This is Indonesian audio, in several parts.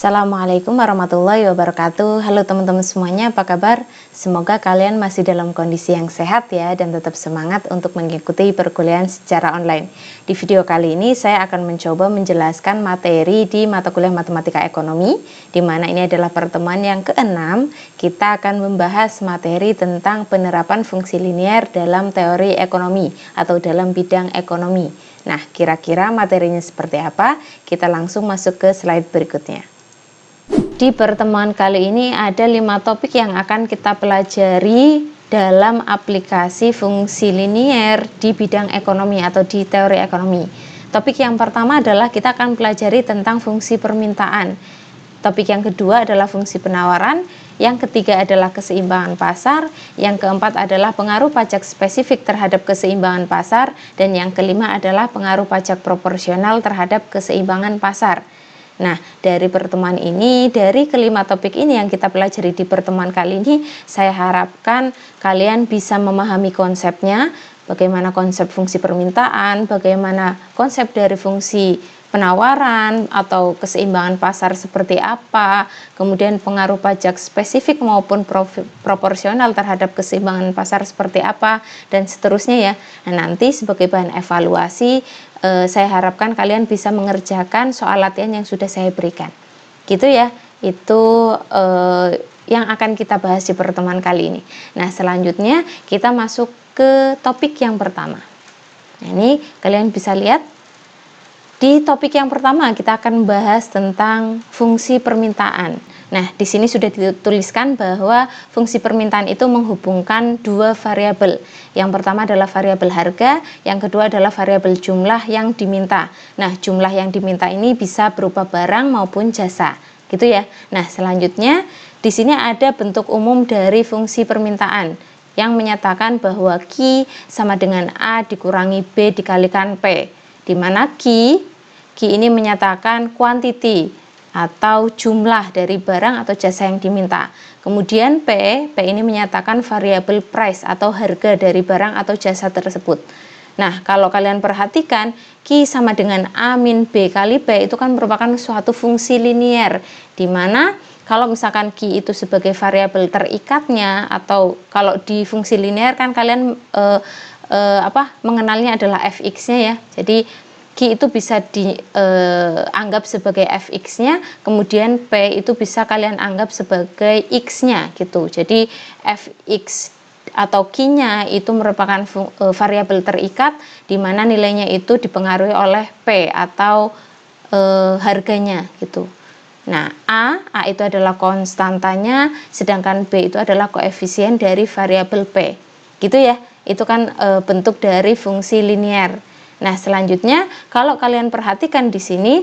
Assalamualaikum warahmatullahi wabarakatuh. Halo teman-teman semuanya, apa kabar? Semoga kalian masih dalam kondisi yang sehat ya, dan tetap semangat untuk mengikuti perkuliahan secara online. Di video kali ini saya akan mencoba menjelaskan materi di mata kuliah Matematika Ekonomi, di mana ini adalah pertemuan yang ke-6. Kita akan membahas materi tentang penerapan fungsi linier dalam teori ekonomi atau dalam bidang ekonomi. Nah, kira-kira materinya seperti apa? Kita langsung masuk ke slide berikutnya. Di pertemuan kali ini ada 5 topik yang akan kita pelajari dalam aplikasi fungsi linier di bidang ekonomi atau di teori ekonomi. Topik yang pertama adalah kita akan pelajari tentang fungsi permintaan. Topik yang kedua adalah fungsi penawaran, yang ketiga adalah keseimbangan pasar, yang keempat adalah pengaruh pajak spesifik terhadap keseimbangan pasar, dan yang kelima adalah pengaruh pajak proporsional terhadap keseimbangan pasar. Nah, dari pertemuan ini, dari kelima topik ini yang kita pelajari di pertemuan kali ini, saya harapkan kalian bisa memahami konsepnya, bagaimana konsep fungsi permintaan, bagaimana konsep dari fungsi penawaran atau keseimbangan pasar seperti apa, kemudian pengaruh pajak spesifik maupun proporsional terhadap keseimbangan pasar seperti apa, dan seterusnya ya. Nah, nanti sebagai bahan evaluasi, saya harapkan kalian bisa mengerjakan soal latihan yang sudah saya berikan. Gitu ya, itu yang akan kita bahas di pertemuan kali ini. Nah, selanjutnya kita masuk ke topik yang pertama. Nah, ini kalian bisa lihat. Di topik yang pertama kita akan bahas tentang fungsi permintaan. Nah, di sini sudah dituliskan bahwa fungsi permintaan itu menghubungkan dua variabel. Yang pertama adalah variabel harga, yang kedua adalah variabel jumlah yang diminta. Nah, jumlah yang diminta ini bisa berupa barang maupun jasa, gitu ya. Nah, selanjutnya di sini ada bentuk umum dari fungsi permintaan yang menyatakan bahwa Q sama dengan A dikurangi B dikalikan P, di mana Q ini menyatakan quantity atau jumlah dari barang atau jasa yang diminta. Kemudian P ini menyatakan variabel price atau harga dari barang atau jasa tersebut. Nah, kalau kalian perhatikan, Q sama dengan A min B kali P itu kan merupakan suatu fungsi linier, di mana kalau misalkan Q itu sebagai variabel terikatnya, atau kalau di fungsi linier kan kalian mengenalnya adalah fx-nya ya. Jadi Q itu bisa dianggap sebagai fx-nya, kemudian P itu bisa kalian anggap sebagai x-nya gitu. Jadi fx atau Q-nya itu merupakan variabel terikat, di mana nilainya itu dipengaruhi oleh P atau harganya gitu. Nah, A itu adalah konstantanya, sedangkan B itu adalah koefisien dari variabel P. Gitu ya. Itu kan bentuk dari fungsi linier. Nah, selanjutnya kalau kalian perhatikan di sini,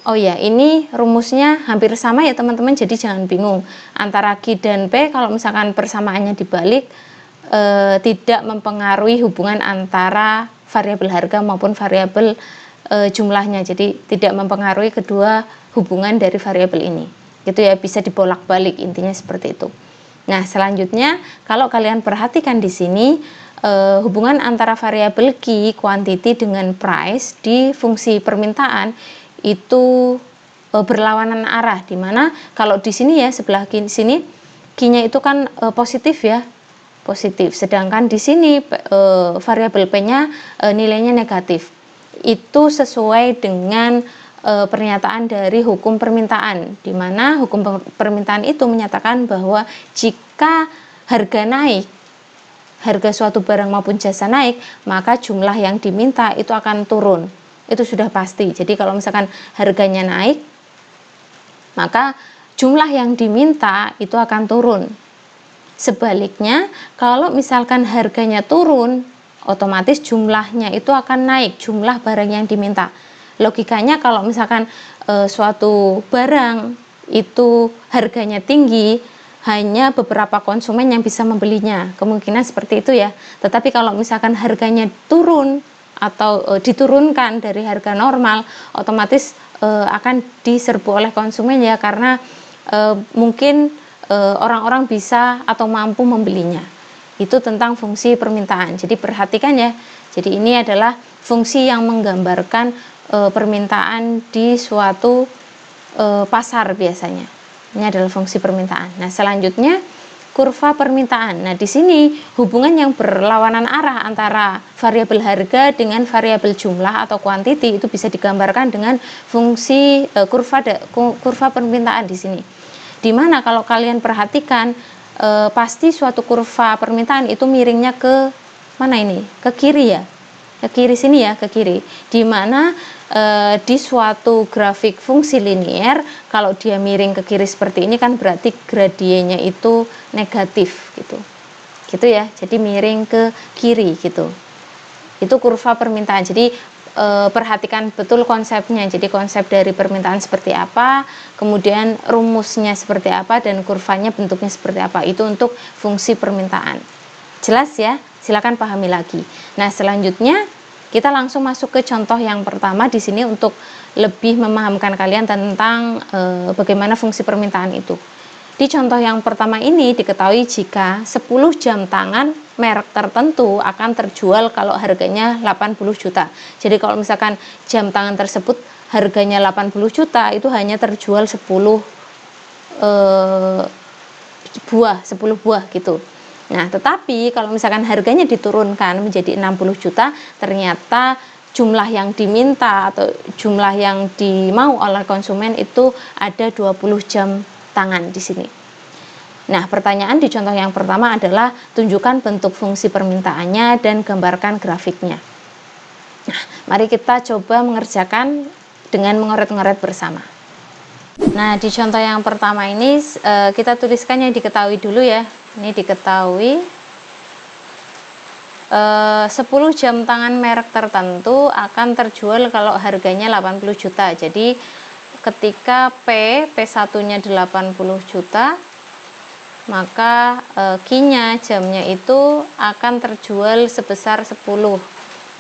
oh ya, ini rumusnya hampir sama ya teman-teman, jadi jangan bingung. Antara Q dan P kalau misalkan persamaannya dibalik, tidak mempengaruhi hubungan antara variabel harga maupun variabel jumlahnya. Jadi tidak mempengaruhi kedua hubungan dari variabel ini. Gitu ya, bisa dibolak-balik, intinya seperti itu. Nah, selanjutnya kalau kalian perhatikan di sini, hubungan antara variabel Q, quantity, dengan price di fungsi permintaan itu berlawanan arah, dimana kalau di sini ya, sebelah kiri sini Q-nya itu kan positif ya, positif, sedangkan di sini variabel P-nya nilainya negatif. Itu sesuai dengan pernyataan dari hukum permintaan, di mana hukum permintaan itu menyatakan bahwa jika harga naik, harga suatu barang maupun jasa naik, maka jumlah yang diminta itu akan turun. Itu sudah pasti. Jadi kalau misalkan harganya naik, maka jumlah yang diminta itu akan turun. Sebaliknya, kalau misalkan harganya turun, otomatis jumlahnya itu akan naik, jumlah barang yang diminta. Logikanya kalau misalkan suatu barang itu harganya tinggi, hanya beberapa konsumen yang bisa membelinya, kemungkinan seperti itu ya. Tetapi kalau misalkan harganya turun atau diturunkan dari harga normal, otomatis akan diserbu oleh konsumen ya, karena mungkin orang-orang bisa atau mampu membelinya. Itu tentang fungsi permintaan. Jadi perhatikan ya. Jadi ini adalah fungsi yang menggambarkan permintaan di suatu pasar biasanya. Ini adalah fungsi permintaan. Nah, selanjutnya kurva permintaan. Nah, di sini hubungan yang berlawanan arah antara variabel harga dengan variabel jumlah atau kuantiti itu bisa digambarkan dengan fungsi kurva permintaan di sini. Dimana kalau kalian perhatikan pasti suatu kurva permintaan itu miringnya ke mana ini? Ke kiri ya. Ke kiri sini ya, ke kiri. Dimana di suatu grafik fungsi linier kalau dia miring ke kiri seperti ini kan berarti gradiennya itu negatif gitu ya, jadi miring ke kiri gitu. Itu kurva permintaan. Jadi perhatikan betul konsepnya. Jadi konsep dari permintaan seperti apa, kemudian rumusnya seperti apa, dan kurvanya bentuknya seperti apa. Itu untuk fungsi permintaan. Jelas ya? Silakan pahami lagi. Nah, selanjutnya kita langsung masuk ke contoh yang pertama di sini untuk lebih memahamkan kalian tentang bagaimana fungsi permintaan itu. Di contoh yang pertama ini diketahui jika 10 jam tangan merek tertentu akan terjual kalau harganya 80 juta. Jadi kalau misalkan jam tangan tersebut harganya 80 juta itu hanya terjual 10 buah gitu. Nah, tetapi kalau misalkan harganya diturunkan menjadi 60 juta, ternyata jumlah yang diminta atau jumlah yang dimau oleh konsumen itu ada 20 jam tangan di sini. Nah, pertanyaan di contoh yang pertama adalah tunjukkan bentuk fungsi permintaannya dan gambarkan grafiknya. Nah, mari kita coba mengerjakan dengan mengoret-ngoret bersama. Nah, di contoh yang pertama ini kita tuliskan yang diketahui dulu ya. Ini diketahui 10 jam tangan merek tertentu akan terjual kalau harganya 80 juta. Jadi ketika P1 nya 80 juta, maka Q-nya jamnya itu akan terjual sebesar 10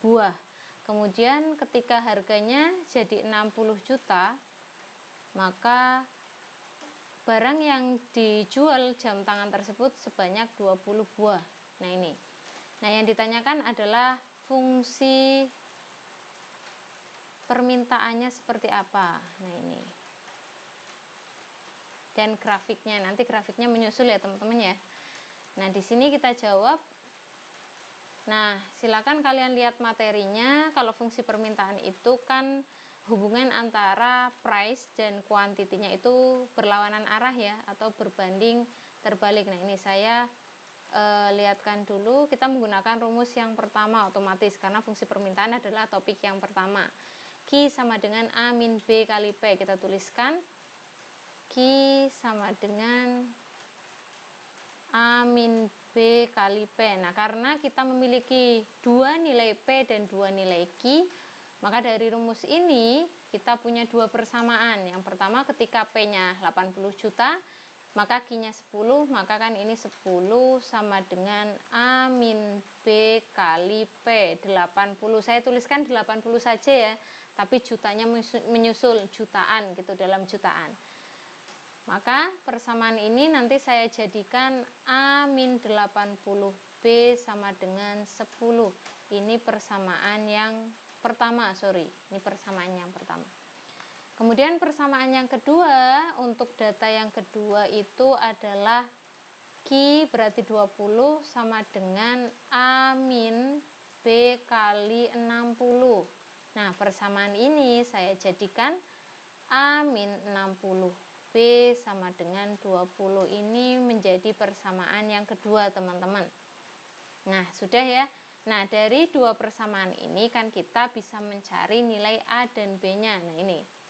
buah. Kemudian ketika harganya jadi 60 juta, maka barang yang dijual jam tangan tersebut sebanyak 20 buah. Nah, ini. Nah, yang ditanyakan adalah fungsi permintaannya seperti apa. Nah, ini. Dan grafiknya, nanti grafiknya menyusul ya, teman-teman ya. Nah, di sini kita jawab. Nah, silakan kalian lihat materinya. Kalau fungsi permintaan itu kan hubungan antara price dan kuantitinya itu berlawanan arah ya, atau berbanding terbalik. Nah, ini saya lihatkan dulu. Kita menggunakan rumus yang pertama otomatis karena fungsi permintaan adalah topik yang pertama. Q sama dengan A min B kali P. Kita tuliskan Q sama dengan A min B kali P. Nah, karena kita memiliki dua nilai P dan dua nilai Q, maka dari rumus ini kita punya dua persamaan. Yang pertama ketika P-nya 80 juta, maka Q-nya 10, maka kan ini 10 sama dengan A min B kali P 80. Saya tuliskan 80 saja ya, tapi jutanya menyusul jutaan gitu, dalam jutaan. Maka persamaan ini nanti saya jadikan A min 80 B sama dengan 10. Ini persamaan yang pertama, ini persamaan yang pertama. Kemudian persamaan yang kedua, untuk data yang kedua itu adalah Q berarti 20 sama dengan A min B kali 60. Nah, persamaan ini saya jadikan A min 60 B sama dengan 20. Ini menjadi persamaan yang kedua, teman-teman. Nah, sudah ya. Nah, dari dua persamaan ini kan kita bisa mencari nilai A dan B-nya. Nah, ini.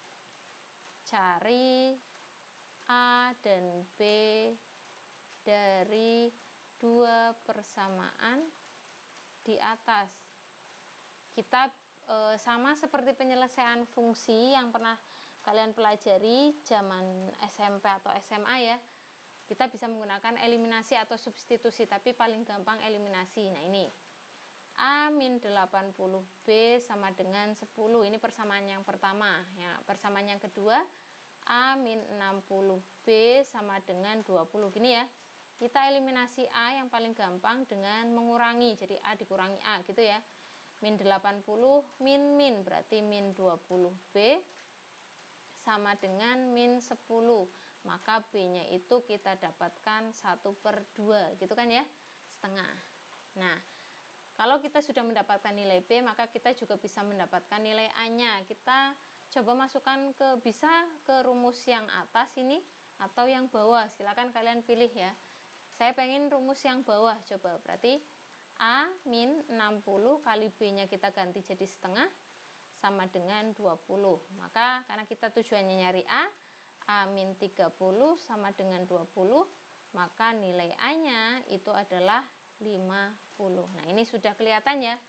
Cari A dan B dari dua persamaan di atas. Kita sama seperti penyelesaian fungsi yang pernah kalian pelajari zaman SMP atau SMA ya. Kita bisa menggunakan eliminasi atau substitusi, tapi paling gampang eliminasi. Nah, ini A min 80 B sama dengan 10. Ini persamaan yang pertama ya. Persamaan yang kedua, A min 60 B sama dengan 20. Gini ya, kita eliminasi A yang paling gampang dengan mengurangi, jadi A dikurangi A gitu ya. Min 80 min berarti min 20 B sama dengan min 10, maka B-nya itu kita dapatkan 1/2 gitu kan ya, setengah. Nah, kalau kita sudah mendapatkan nilai B, maka kita juga bisa mendapatkan nilai A-nya. Kita coba masukkan bisa ke rumus yang atas ini atau yang bawah, silakan kalian pilih ya. Saya pengen rumus yang bawah, coba berarti A min 60 kali B-nya kita ganti jadi setengah sama dengan 20. Maka karena kita tujuannya nyari A min 30 sama dengan 20, maka nilai A-nya itu adalah 50. Nah, ini sudah kelihatan ya.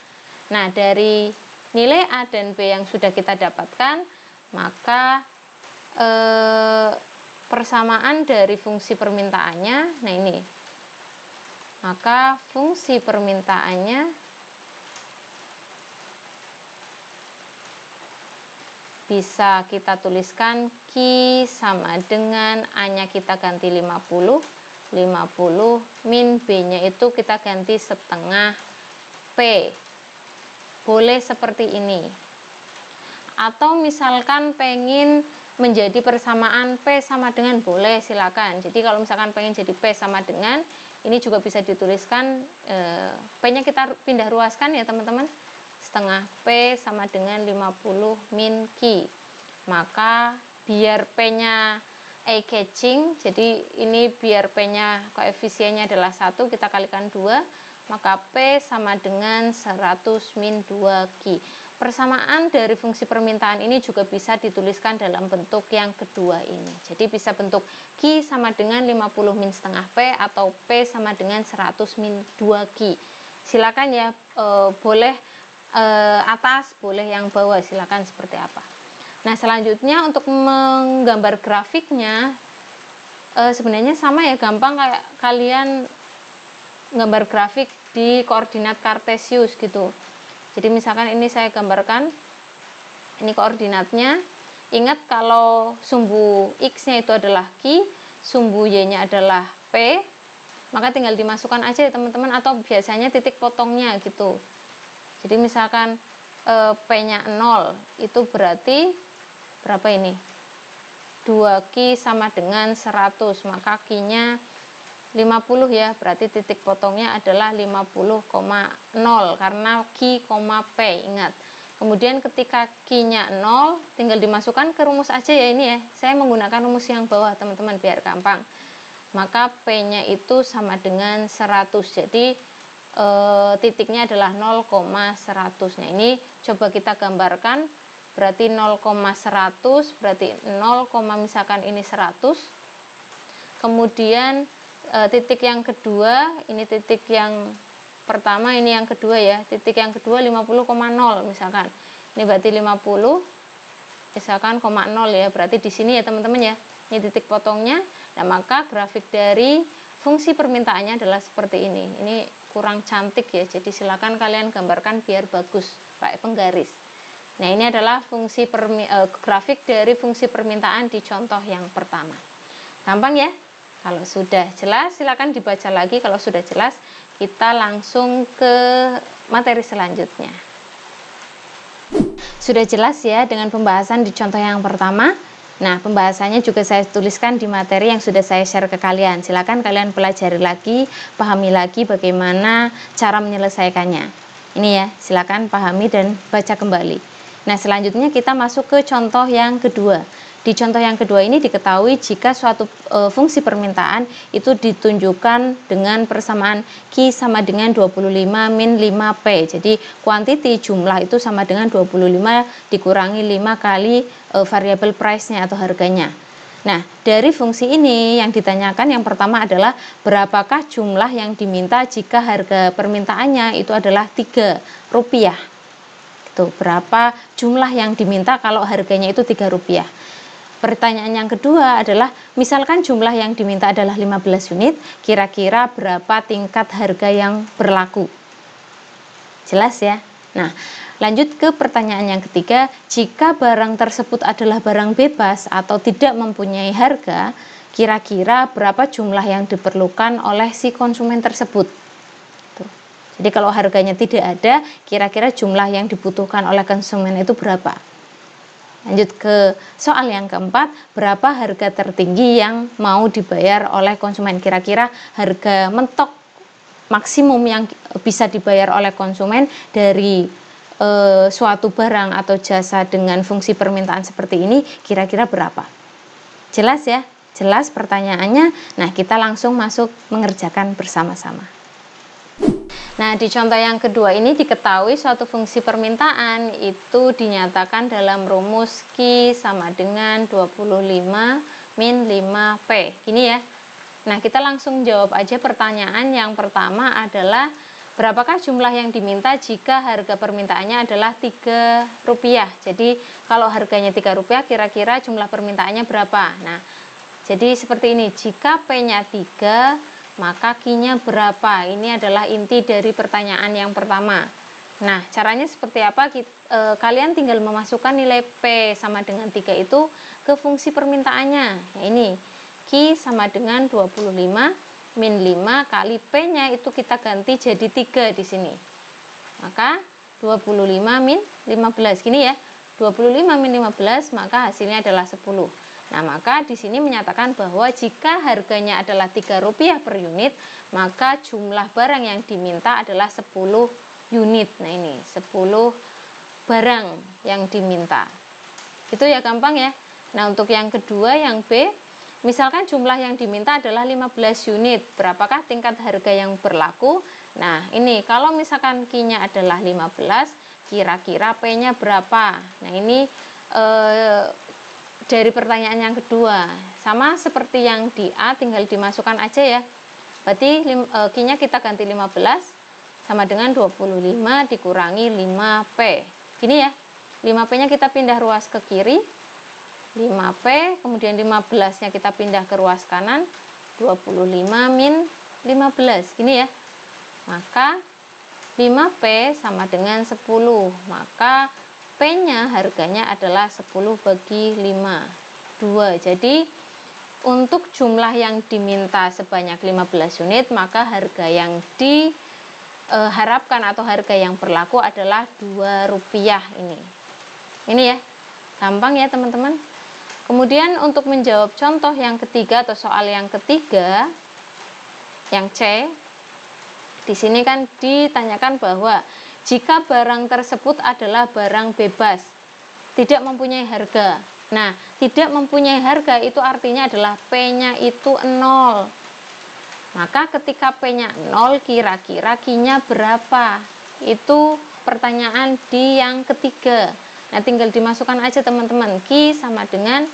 Nah, dari nilai A dan B yang sudah kita dapatkan, maka persamaan dari fungsi permintaannya, nah ini, maka fungsi permintaannya bisa kita tuliskan Q sama dengan A-nya kita ganti 50 min B-nya itu kita ganti setengah P. Boleh seperti ini. Atau misalkan pengen menjadi persamaan P sama dengan, boleh, silakan. Jadi kalau misalkan pengen jadi P sama dengan, ini juga bisa dituliskan P-nya kita pindah ruaskan ya teman-teman. Setengah P sama dengan 50 min Q. Maka biar P-nya eye catching, jadi ini biar P-nya koefisiennya adalah 1, kita kalikan 2, maka P sama dengan 100 min 2Q. Persamaan dari fungsi permintaan ini juga bisa dituliskan dalam bentuk yang kedua ini. Jadi bisa bentuk Q sama dengan 50 min setengah P atau P sama dengan 100 min 2Q. Silakan ya, boleh atas, boleh yang bawah, silakan seperti apa. Nah, selanjutnya untuk menggambar grafiknya sebenarnya sama ya, gampang kayak kalian gambar grafik di koordinat kartesius gitu. Jadi misalkan ini saya gambarkan, ini koordinatnya. Ingat kalau sumbu X-nya itu adalah Q, sumbu Y-nya adalah P, maka tinggal dimasukkan aja ya teman-teman, atau biasanya titik potongnya gitu. Jadi misalkan P-nya 0, itu berarti berapa ini? 2Q sama dengan 100, maka Q-nya 50 ya, berarti titik potongnya adalah 50,0 karena Q, P, ingat. Kemudian ketika Q-nya 0, tinggal dimasukkan ke rumus aja ya ini ya. Saya menggunakan rumus yang bawah teman-teman biar gampang. Maka P-nya itu sama dengan 100, jadi titiknya adalah 0,100. Nah, ini coba kita gambarkan, berarti 0,100 berarti 0, misalkan ini 100. Kemudian titik yang kedua, ini titik yang pertama, ini yang kedua ya. Titik yang kedua 50,0 misalkan. Ini berarti 50 misalkan 0 ya. Berarti di sini ya teman-teman ya. Ini titik potongnya. Nah, maka grafik dari fungsi permintaannya adalah seperti ini. Ini kurang cantik ya, jadi silakan kalian gambarkan biar bagus pakai penggaris. Nah, ini adalah fungsi grafik dari fungsi permintaan di contoh yang pertama. Gampang ya? Kalau sudah jelas silakan dibaca lagi. Kalau sudah jelas kita langsung ke materi selanjutnya. Sudah jelas ya dengan pembahasan di contoh yang pertama. Nah, pembahasannya juga saya tuliskan di materi yang sudah saya share ke kalian. Silakan kalian pelajari lagi, pahami lagi bagaimana cara menyelesaikannya. Ini ya, silakan pahami dan baca kembali. Nah, selanjutnya kita masuk ke contoh yang kedua. Di contoh yang kedua ini diketahui jika suatu fungsi permintaan itu ditunjukkan dengan persamaan Q sama dengan 25 min 5P. Jadi kuantiti jumlah itu sama dengan 25 dikurangi 5 kali variabel price-nya atau harganya. Nah, dari fungsi ini yang ditanyakan yang pertama adalah berapakah jumlah yang diminta jika harga permintaannya itu adalah Rp3. Itu berapa jumlah yang diminta kalau harganya itu Rp3. Pertanyaan yang kedua adalah, misalkan jumlah yang diminta adalah 15 unit, kira-kira berapa tingkat harga yang berlaku? Jelas ya? Nah, lanjut ke pertanyaan yang ketiga, jika barang tersebut adalah barang bebas atau tidak mempunyai harga, kira-kira berapa jumlah yang diperlukan oleh si konsumen tersebut? Tuh. Jadi kalau harganya tidak ada, kira-kira jumlah yang dibutuhkan oleh konsumen itu berapa? Lanjut ke soal yang keempat, berapa harga tertinggi yang mau dibayar oleh konsumen? Kira-kira harga mentok maksimum yang bisa dibayar oleh konsumen dari suatu barang atau jasa dengan fungsi permintaan seperti ini kira-kira berapa? Jelas ya? Jelas pertanyaannya? Nah, kita langsung masuk mengerjakan bersama-sama. Nah, di contoh yang kedua ini diketahui suatu fungsi permintaan itu dinyatakan dalam rumus Q sama dengan 25 min 5P. Gini ya. Nah, kita langsung jawab aja pertanyaan yang pertama adalah berapakah jumlah yang diminta jika harga permintaannya adalah Rp3. Jadi, kalau harganya Rp3, kira-kira jumlah permintaannya berapa? Nah, jadi seperti ini, jika P-nya 3, maka Q-nya berapa? Ini adalah inti dari pertanyaan yang pertama. Nah, caranya seperti apa? Kalian tinggal memasukkan nilai P sama dengan 3 itu ke fungsi permintaannya. Nah, ini, Q sama dengan 25 min 5 kali P-nya itu kita ganti jadi 3 di sini. Maka 25 min 15, gini ya. 25 min 15, maka hasilnya adalah 10. Nah, maka di sini menyatakan bahwa jika harganya adalah Rp3 per unit, maka jumlah barang yang diminta adalah 10 unit. Nah, ini 10 barang yang diminta. Itu ya gampang ya. Nah, untuk yang kedua, yang B, misalkan jumlah yang diminta adalah 15 unit. Berapakah tingkat harga yang berlaku? Nah, ini kalau misalkan Q-nya adalah 15, kira-kira P-nya berapa? Nah, ini dari pertanyaan yang kedua, sama seperti yang di A, tinggal dimasukkan aja ya. Berarti Q-nya kita ganti 15 sama dengan 25 dikurangi 5P. Gini ya, 5P-nya kita pindah ruas ke kiri, 5P, kemudian 15-nya kita pindah ke ruas kanan, 25 min 15. Gini ya, maka 5P sama dengan 10, maka P-nya harganya adalah 10 bagi 5, 2. Jadi untuk jumlah yang diminta sebanyak 15 unit, maka harga yang diharapkan atau harga yang berlaku adalah Rp2 ini. Ini ya, gampang ya teman-teman. Kemudian untuk menjawab contoh yang ketiga atau soal yang ketiga, yang C, di sini kan ditanyakan bahwa jika barang tersebut adalah barang bebas, tidak mempunyai harga. Nah, tidak mempunyai harga itu artinya adalah P-nya itu 0. Maka ketika P-nya 0, kira-kira Q-nya berapa? Itu pertanyaan di yang ketiga. Nah, tinggal dimasukkan aja teman-teman. Q sama dengan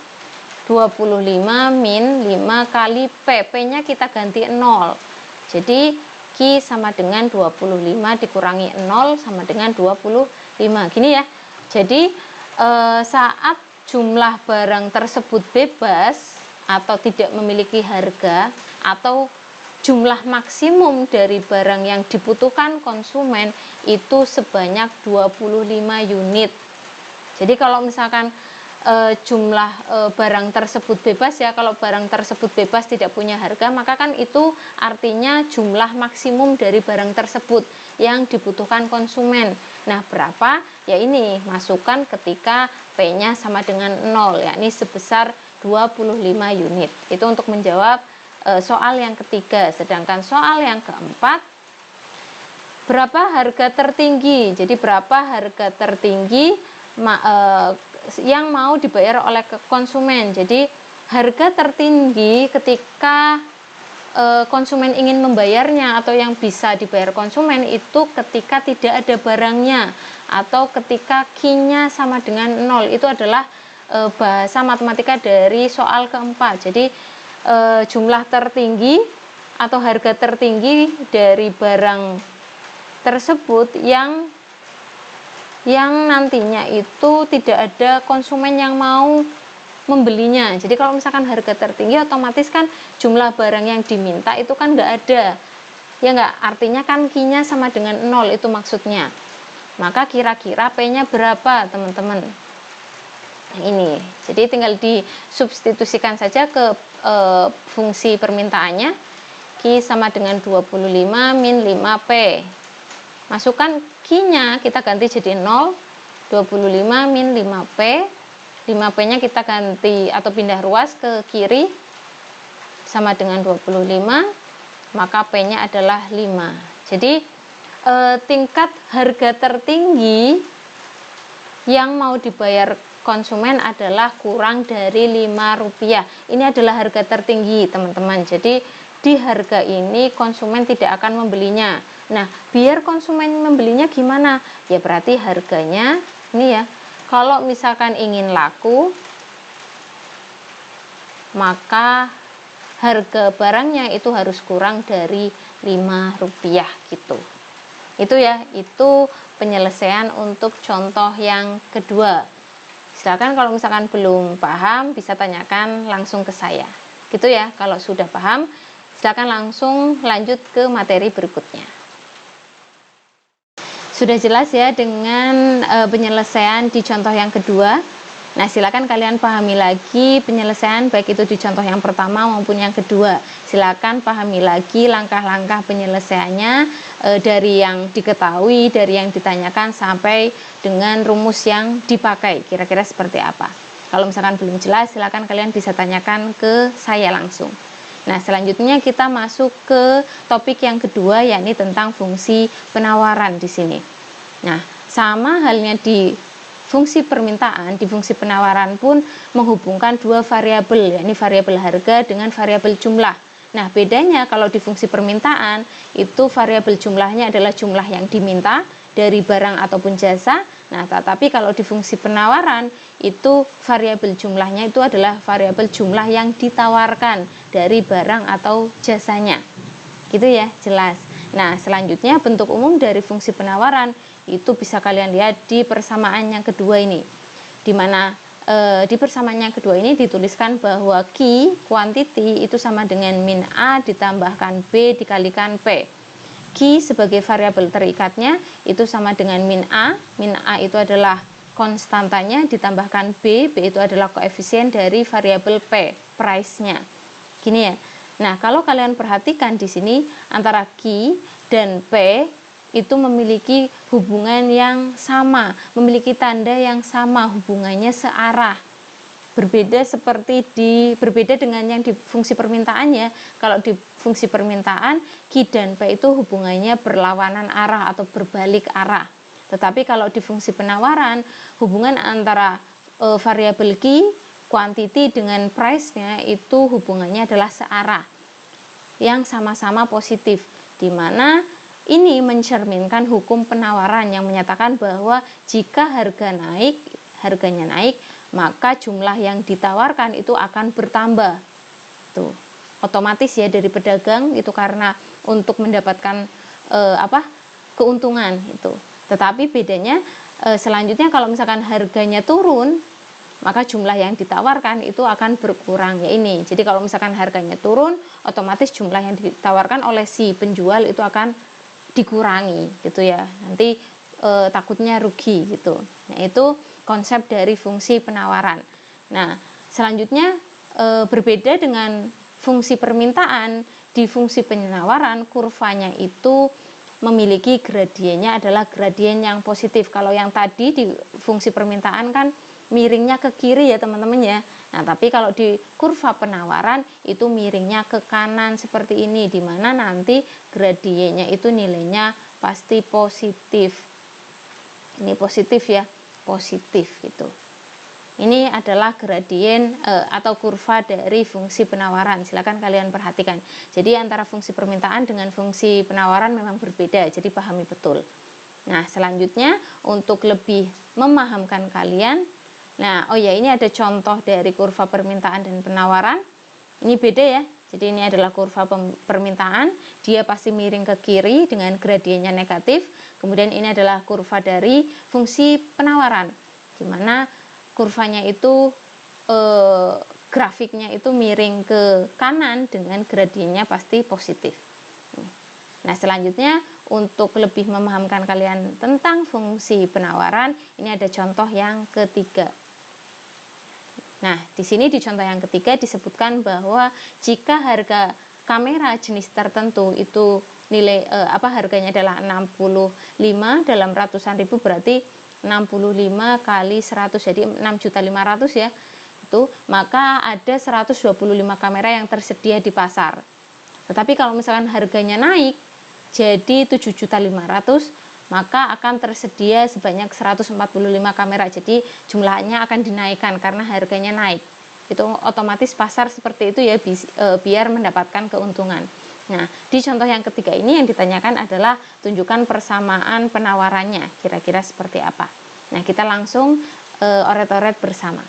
25 min 5 kali P. P-nya kita ganti 0. Jadi Q sama dengan 25 dikurangi 0 sama dengan 25. Gini ya. Jadi saat jumlah barang tersebut bebas atau tidak memiliki harga, atau jumlah maksimum dari barang yang dibutuhkan konsumen itu sebanyak 25 unit. Jadi kalau misalkan jumlah barang tersebut bebas ya, kalau barang tersebut bebas tidak punya harga, maka kan itu artinya jumlah maksimum dari barang tersebut yang dibutuhkan konsumen. Nah, berapa? Ya ini, masukkan ketika P-nya sama dengan 0, yakni sebesar 25 unit. Itu untuk menjawab soal yang ketiga. Sedangkan soal yang keempat, berapa harga tertinggi? Jadi berapa harga tertinggi yang mau dibayar oleh konsumen. Jadi harga tertinggi ketika konsumen ingin membayarnya atau yang bisa dibayar konsumen itu ketika tidak ada barangnya atau ketika Q-nya sama dengan 0. Itu adalah bahasa matematika dari soal keempat. Jadi jumlah tertinggi atau harga tertinggi dari barang tersebut yang nantinya itu tidak ada konsumen yang mau membelinya. Jadi kalau misalkan harga tertinggi, otomatis kan jumlah barang yang diminta itu kan nggak ada, ya nggak, artinya kan Q-nya sama dengan 0, itu maksudnya. Maka kira-kira P-nya berapa teman-teman? Nah, ini, jadi tinggal disubstitusikan saja ke fungsi permintaannya. Q sama dengan 25 min 5P. Masukkan Q-nya kita ganti jadi 0, 25 min 5P 5P-nya kita ganti atau pindah ruas ke kiri sama dengan 25, maka P-nya adalah 5. Jadi tingkat harga tertinggi yang mau dibayar konsumen adalah kurang dari Rp5. Ini adalah harga tertinggi, teman-teman. Jadi di harga ini konsumen tidak akan membelinya. Nah, biar konsumen membelinya gimana? Ya berarti harganya ini ya. Kalau misalkan ingin laku, maka harga barangnya itu harus kurang dari Rp5 gitu. Itu ya, itu penyelesaian untuk contoh yang kedua. Silakan kalau misalkan belum paham bisa tanyakan langsung ke saya. Gitu ya, kalau sudah paham silakan langsung lanjut ke materi berikutnya. Sudah jelas ya dengan penyelesaian di contoh yang kedua. Nah, silakan kalian pahami lagi penyelesaian baik itu di contoh yang pertama maupun yang kedua. Silakan pahami lagi langkah-langkah penyelesaiannya dari yang diketahui, dari yang ditanyakan sampai dengan rumus yang dipakai. Kira-kira seperti apa? Kalau misalkan belum jelas, silakan kalian bisa tanyakan ke saya langsung. Nah, selanjutnya kita masuk ke topik yang kedua, yakni tentang fungsi penawaran di sini. Nah, sama halnya di fungsi permintaan, di fungsi penawaran pun menghubungkan dua variabel, yakni variabel harga dengan variabel jumlah. Nah, bedanya kalau di fungsi permintaan, itu variabel jumlahnya adalah jumlah yang diminta dari barang ataupun jasa. Nah, tetapi kalau di fungsi penawaran, itu variabel jumlahnya itu adalah variabel jumlah yang ditawarkan dari barang atau jasanya. Gitu ya, jelas. Nah, selanjutnya bentuk umum dari fungsi penawaran itu bisa kalian lihat di persamaan yang kedua ini. Di mana di persamaan yang kedua ini dituliskan bahwa Q, quantity, itu sama dengan min A ditambahkan B dikalikan P. Q sebagai variabel terikatnya itu sama dengan min A itu adalah konstantanya ditambahkan B itu adalah koefisien dari variabel P, price-nya. Gini ya. Nah, kalau kalian perhatikan di sini antara Q dan P itu memiliki hubungan yang sama, memiliki tanda yang sama, hubungannya searah. Berbeda dengan yang di fungsi permintaannya. Kalau di fungsi permintaan, Q dan P itu hubungannya berlawanan arah atau berbalik arah. Tetapi kalau di fungsi penawaran, hubungan antara variabel Q, quantity dengan price-nya itu hubungannya adalah searah, yang sama-sama positif, di mana ini mencerminkan hukum penawaran yang menyatakan bahwa jika harganya naik, maka jumlah yang ditawarkan itu akan bertambah. Tuh, otomatis ya dari pedagang itu karena untuk mendapatkan keuntungan itu. Tetapi bedanya selanjutnya kalau misalkan harganya turun, maka jumlah yang ditawarkan itu akan berkurang ya ini. Jadi kalau misalkan harganya turun, otomatis jumlah yang ditawarkan oleh si penjual itu akan dikurangi gitu ya. Nanti takutnya rugi gitu. Nah, itu konsep dari fungsi penawaran. Nah, selanjutnya berbeda dengan fungsi permintaan. Di fungsi penawaran, kurvanya itu memiliki gradiennya adalah gradien yang positif. Kalau yang tadi di fungsi permintaan kan miringnya ke kiri ya teman-teman ya. Nah, tapi kalau di kurva penawaran itu miringnya ke kanan seperti ini, dimana nanti gradiennya itu nilainya pasti positif. Ini positif ya, positif gitu. Ini adalah gradien atau kurva dari fungsi penawaran. Silakan kalian perhatikan. Jadi antara fungsi permintaan dengan fungsi penawaran memang berbeda, jadi pahami betul. Nah, selanjutnya untuk lebih memahamkan kalian, nah, oh ya, ini ada contoh dari kurva permintaan dan penawaran. Ini beda ya. Jadi ini adalah kurva permintaan, dia pasti miring ke kiri dengan gradiennya negatif. Kemudian ini adalah kurva dari fungsi penawaran, di mana kurvanya itu grafiknya itu miring ke kanan dengan gradiennya pasti positif. Nah, selanjutnya untuk lebih memahamkan kalian tentang fungsi penawaran, ini ada contoh yang ketiga. Nah, di sini di contoh yang ketiga disebutkan bahwa jika harga kamera jenis tertentu itu nilai harganya adalah 65 dalam ratusan ribu, berarti 65 kali 100, jadi 6.500.000 ya. Itu maka ada 125 kamera yang tersedia di pasar. Tetapi kalau misalkan harganya naik jadi 7.500.000, maka akan tersedia sebanyak 145 kamera. Jadi jumlahnya akan dinaikkan karena harganya naik. Itu otomatis pasar seperti itu ya, biar mendapatkan keuntungan. Nah, di contoh yang ketiga ini yang ditanyakan adalah tunjukkan persamaan penawarannya, kira-kira seperti apa. Nah, kita langsung oret-oret bersama.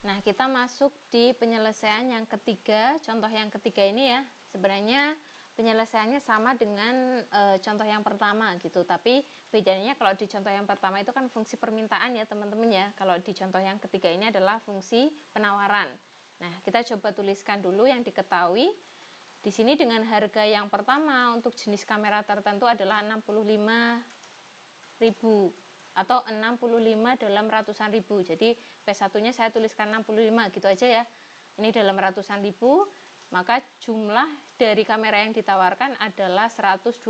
Nah, kita masuk di penyelesaian yang ketiga. Contoh yang ketiga ini ya, sebenarnya penyelesaiannya sama dengan contoh yang pertama gitu, tapi bedanya kalau di contoh yang pertama itu kan fungsi permintaan ya teman-teman ya. Kalau di contoh yang ketiga ini adalah fungsi penawaran. Nah, kita coba tuliskan dulu yang diketahui. Di sini dengan harga yang pertama untuk jenis kamera tertentu adalah 65.000 atau 65 dalam ratusan ribu. Jadi P1 nya saya tuliskan 65 gitu aja ya. Ini dalam ratusan ribu, maka jumlah dari kamera yang ditawarkan adalah 125.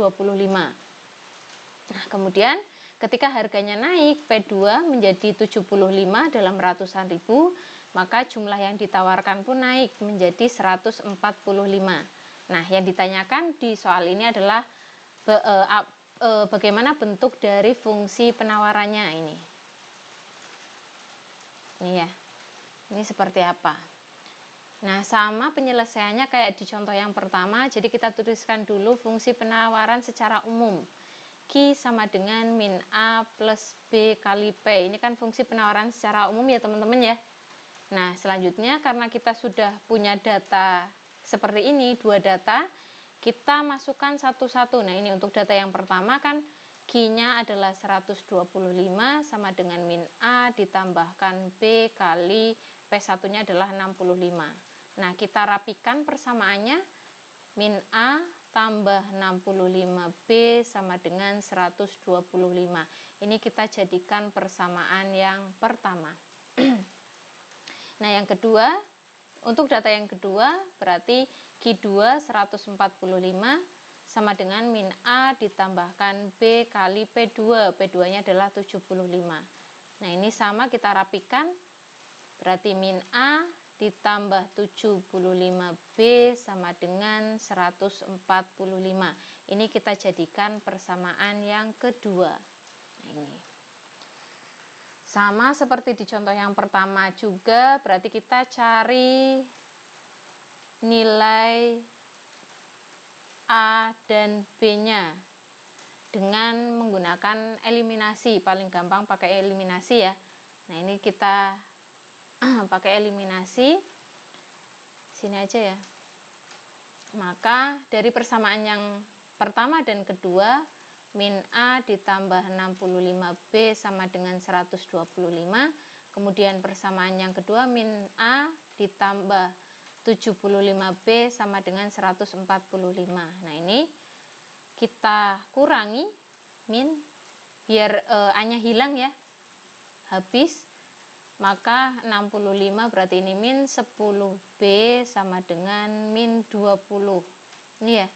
Nah, kemudian ketika harganya naik P2 menjadi 75 dalam ratusan ribu, maka jumlah yang ditawarkan pun naik menjadi 145. Nah, yang ditanyakan di soal ini adalah bagaimana bentuk dari fungsi penawarannya ini. Ini ya. Ini seperti apa? Nah, sama penyelesaiannya kayak di contoh yang pertama. Jadi kita tuliskan dulu fungsi penawaran secara umum. Q sama dengan min A plus B kali P. Ini kan fungsi penawaran secara umum ya teman-teman ya. Nah, selanjutnya karena kita sudah punya data seperti ini, dua data, kita masukkan satu-satu. Nah, ini untuk data yang pertama kan Q-nya adalah 125 sama dengan min A ditambahkan B kali P1-nya adalah 65. Nah, kita rapikan persamaannya. Min A tambah 65B sama dengan 125. Ini kita jadikan persamaan yang pertama. Nah, yang kedua, untuk data yang kedua berarti Q2 145 sama dengan min A ditambahkan B kali P2. P2 nya adalah 75. Nah, ini sama kita rapikan. Berarti min A ditambah 75B sama dengan 145. Ini kita jadikan persamaan yang kedua. Nah, ini sama seperti di contoh yang pertama juga, berarti kita cari nilai A dan B-nya dengan menggunakan eliminasi. Paling gampang pakai eliminasi ya. Nah, ini kita pakai eliminasi. Sini aja ya. Maka dari persamaan yang pertama dan kedua, min A ditambah 65B sama dengan 125. Kemudian persamaan yang kedua, min A ditambah 75B sama dengan 145. Nah, ini kita kurangi min biar A-nya hilang ya. Habis, maka 65 berarti ini min 10B sama dengan min 20. Ini ya.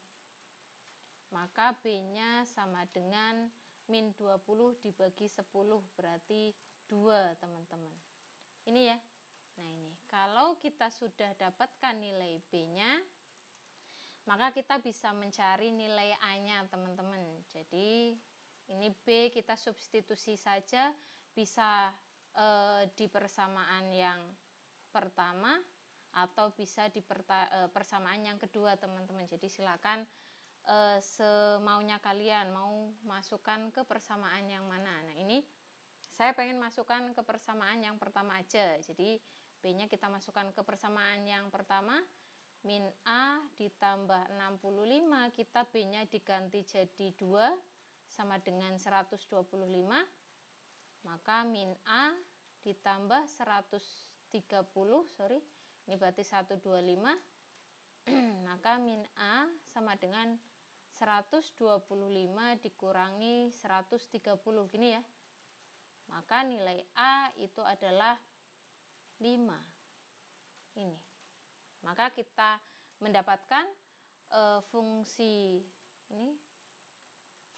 Maka B-nya sama dengan min 20 dibagi 10 berarti 2 teman-teman. Ini ya. Nah, ini kalau kita sudah dapatkan nilai B-nya, maka kita bisa mencari nilai A-nya teman-teman. Jadi ini B kita substitusi saja, bisa di persamaan yang pertama atau bisa di persamaan yang kedua teman-teman. Jadi silakan semaunya kalian mau masukkan ke persamaan yang mana. Nah, ini saya pengen masukkan ke persamaan yang pertama aja. Jadi B-nya kita masukkan ke persamaan yang pertama. Min A ditambah 65, kita B-nya diganti jadi 2 sama dengan 125. Maka min A ditambah 130, sorry, ini berarti 125. Maka min A sama dengan 125 dikurangi 130 gini ya. Maka nilai A itu adalah 5. Ini. Maka kita mendapatkan fungsi ini,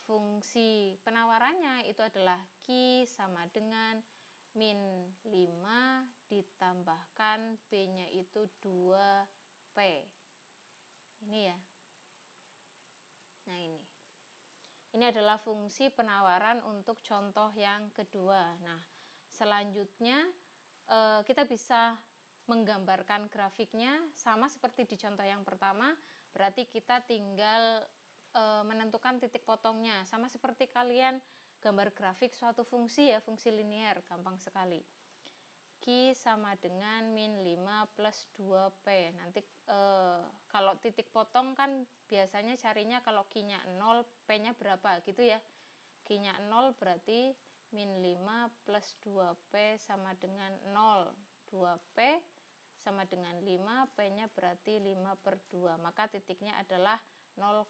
fungsi penawarannya itu adalah Q sama dengan min 5 ditambahkan B-nya itu 2P. Ini ya. Nah ini adalah fungsi penawaran untuk contoh yang kedua. Nah, selanjutnya kita bisa menggambarkan grafiknya sama seperti di contoh yang pertama. Berarti kita tinggal menentukan titik potongnya, sama seperti kalian gambar grafik suatu fungsi ya, fungsi linear, gampang sekali. Q sama dengan min 5 plus 2P. Nanti kalau titik potong kan biasanya carinya kalau Q-nya 0, P-nya berapa gitu ya. Q-nya 0 berarti min 5 plus 2P sama dengan 0. 2P sama dengan 5, P-nya berarti 5 per 2. Maka titiknya adalah 0,5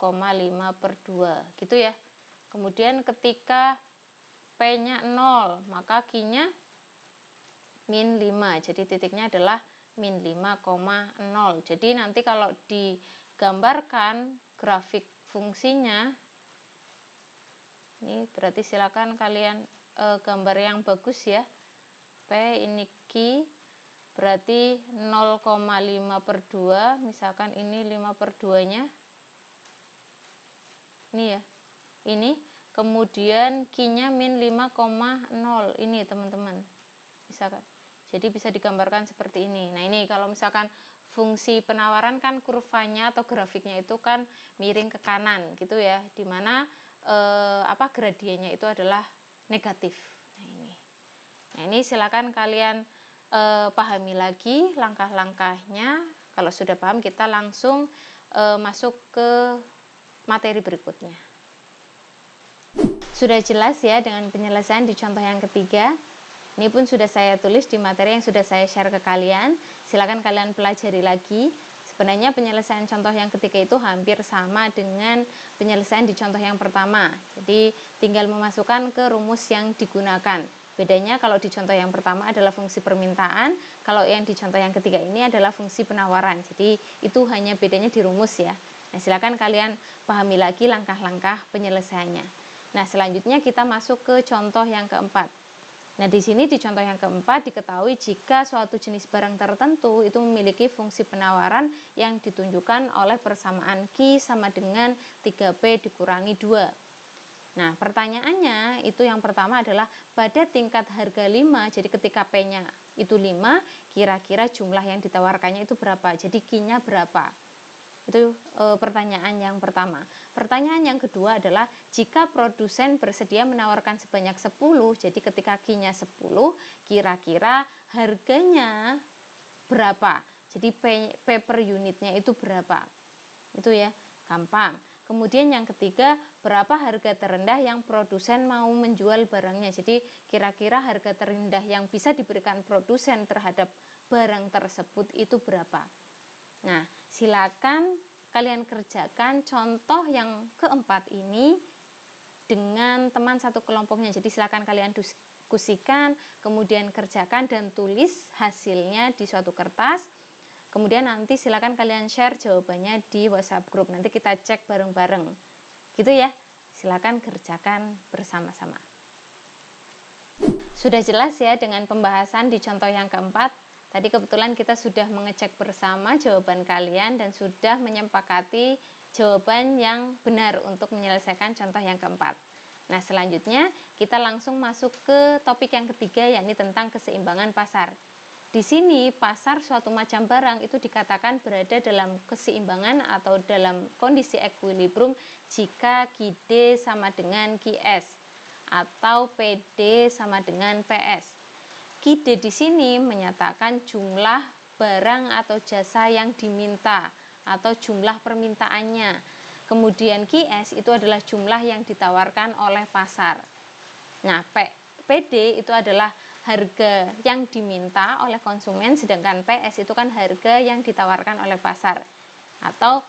per 2 gitu ya. Kemudian ketika P-nya 0, maka Q-nya min 5. Jadi titiknya adalah min 5,0. Jadi nanti kalau digambarkan grafik fungsinya, ini berarti silakan kalian gambar yang bagus ya. P ini Q berarti 0,5 per 2. Misalkan ini 5 per 2 nya ini ya, ini kemudian Q-nya min 5,0 ini teman-teman, misalkan. Jadi bisa digambarkan seperti ini. Nah ini kalau misalkan fungsi penawaran kan kurvanya atau grafiknya itu kan miring ke kanan gitu ya, dimana gradiennya itu adalah negatif. Nah ini silakan kalian pahami lagi langkah-langkahnya. Kalau sudah paham, kita langsung masuk ke materi berikutnya. Sudah jelas ya dengan penyelesaian di contoh yang ketiga. Ini pun sudah saya tulis di materi yang sudah saya share ke kalian. Silakan kalian pelajari lagi. Sebenarnya penyelesaian contoh yang ketiga itu hampir sama dengan penyelesaian di contoh yang pertama. Jadi tinggal memasukkan ke rumus yang digunakan. Bedanya kalau di contoh yang pertama adalah fungsi permintaan, kalau yang di contoh yang ketiga ini adalah fungsi penawaran. Jadi itu hanya bedanya di rumus ya. Nah, silakan kalian pahami lagi langkah-langkah penyelesaiannya. Nah, selanjutnya kita masuk ke contoh yang keempat. Nah, di sini di contoh yang keempat diketahui jika suatu jenis barang tertentu itu memiliki fungsi penawaran yang ditunjukkan oleh persamaan Q sama dengan 3P dikurangi 2. Nah, pertanyaannya itu yang pertama adalah pada tingkat harga 5, jadi ketika P-nya itu 5, kira-kira jumlah yang ditawarkannya itu berapa? Jadi Q-nya berapa? Itu pertanyaan yang pertama. Pertanyaan yang kedua adalah jika produsen bersedia menawarkan sebanyak 10, jadi ketika Q-nya 10, kira-kira harganya berapa? Jadi P per unitnya itu berapa? Itu ya, gampang. Kemudian yang ketiga, berapa harga terendah yang produsen mau menjual barangnya? Jadi kira-kira harga terendah yang bisa diberikan produsen terhadap barang tersebut itu berapa? Nah, silakan kalian kerjakan contoh yang keempat ini dengan teman satu kelompoknya. Jadi silakan kalian diskusikan, kemudian kerjakan dan tulis hasilnya di suatu kertas. Kemudian nanti silakan kalian share jawabannya di WhatsApp group. Nanti kita cek bareng-bareng. Gitu ya. Silakan kerjakan bersama-sama. Sudah jelas ya dengan pembahasan di contoh yang keempat. Tadi kebetulan kita sudah mengecek bersama jawaban kalian dan sudah menyepakati jawaban yang benar untuk menyelesaikan contoh yang keempat. Nah, selanjutnya kita langsung masuk ke topik yang ketiga, yakni tentang keseimbangan pasar. Di sini pasar suatu macam barang itu dikatakan berada dalam keseimbangan atau dalam kondisi equilibrium jika QD sama dengan QS atau PD sama dengan PS. QD di sini menyatakan jumlah barang atau jasa yang diminta atau jumlah permintaannya. Kemudian QS itu adalah jumlah yang ditawarkan oleh pasar. Nah, PD itu adalah harga yang diminta oleh konsumen, sedangkan PS itu kan harga yang ditawarkan oleh pasar. Atau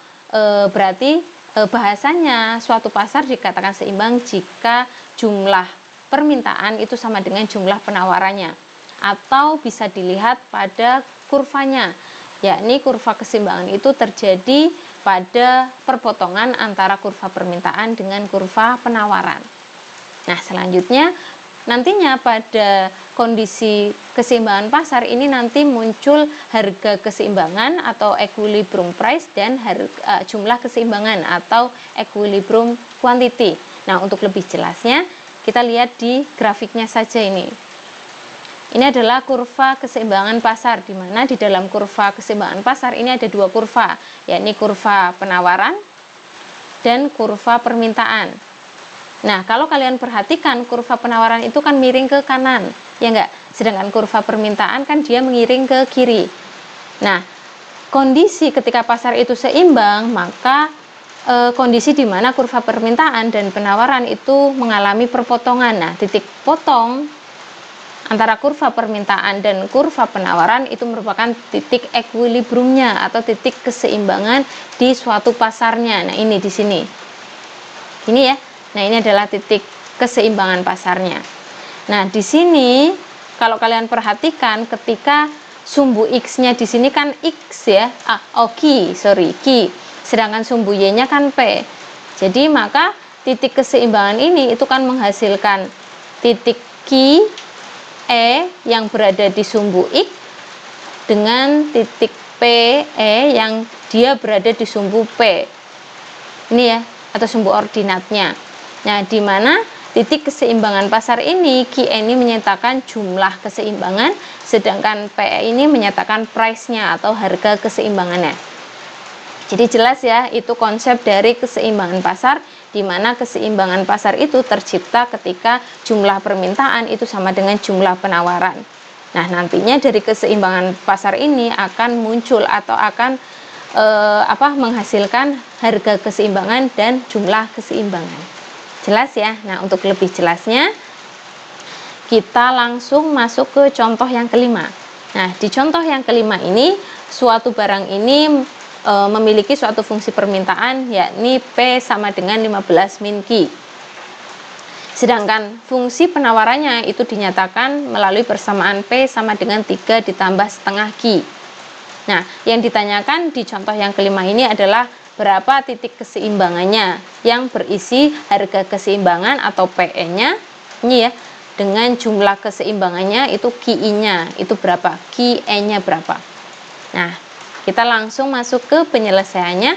berarti bahasanya suatu pasar dikatakan seimbang jika jumlah permintaan itu sama dengan jumlah penawarannya. Atau bisa dilihat pada kurvanya, yakni kurva keseimbangan itu terjadi pada perpotongan antara kurva permintaan dengan kurva penawaran. Nah, selanjutnya nantinya pada kondisi keseimbangan pasar ini nanti muncul harga keseimbangan atau equilibrium price dan jumlah keseimbangan atau equilibrium quantity. Nah, untuk lebih jelasnya kita lihat di grafiknya saja ini. Ini adalah kurva keseimbangan pasar, di mana di dalam kurva keseimbangan pasar ini ada dua kurva, yakni kurva penawaran dan kurva permintaan. Nah, kalau kalian perhatikan kurva penawaran itu kan miring ke kanan, ya enggak? Sedangkan kurva permintaan kan dia mengiring ke kiri. Nah, kondisi ketika pasar itu seimbang, maka kondisi di mana kurva permintaan dan penawaran itu mengalami perpotongan. Nah, titik potong antara kurva permintaan dan kurva penawaran itu merupakan titik equilibriumnya atau titik keseimbangan di suatu pasarnya. Nah, ini di sini. Ini ya. Nah, ini adalah titik keseimbangan pasarnya. Nah, di sini kalau kalian perhatikan ketika sumbu X-nya di sini kan X ya. Q. Sedangkan sumbu Y-nya kan P. Jadi, maka titik keseimbangan ini itu kan menghasilkan titik Q E yang berada di sumbu X dengan titik PE yang dia berada di sumbu P. Ini ya, atau sumbu ordinatnya. Nah, di mana titik keseimbangan pasar ini, QE ini menyatakan jumlah keseimbangan, sedangkan PE ini menyatakan price-nya atau harga keseimbangannya. Jadi jelas ya, itu konsep dari keseimbangan pasar, di mana keseimbangan pasar itu tercipta ketika jumlah permintaan itu sama dengan jumlah penawaran. Nah, nantinya dari keseimbangan pasar ini akan muncul atau akan menghasilkan harga keseimbangan dan jumlah keseimbangan. Jelas ya? Nah, untuk lebih jelasnya kita langsung masuk ke contoh yang kelima. Nah, di contoh yang kelima ini, suatu barang ini memiliki suatu fungsi permintaan, yakni P sama dengan 15 min Q. Sedangkan fungsi penawarannya itu dinyatakan melalui persamaan P sama dengan 3 ditambah setengah Q. Nah, yang ditanyakan di contoh yang kelima ini adalah berapa titik keseimbangannya yang berisi harga keseimbangan atau PE-nya, ini ya, dengan jumlah keseimbangannya itu QI-nya, itu berapa, QE-nya berapa. Nah, kita langsung masuk ke penyelesaiannya.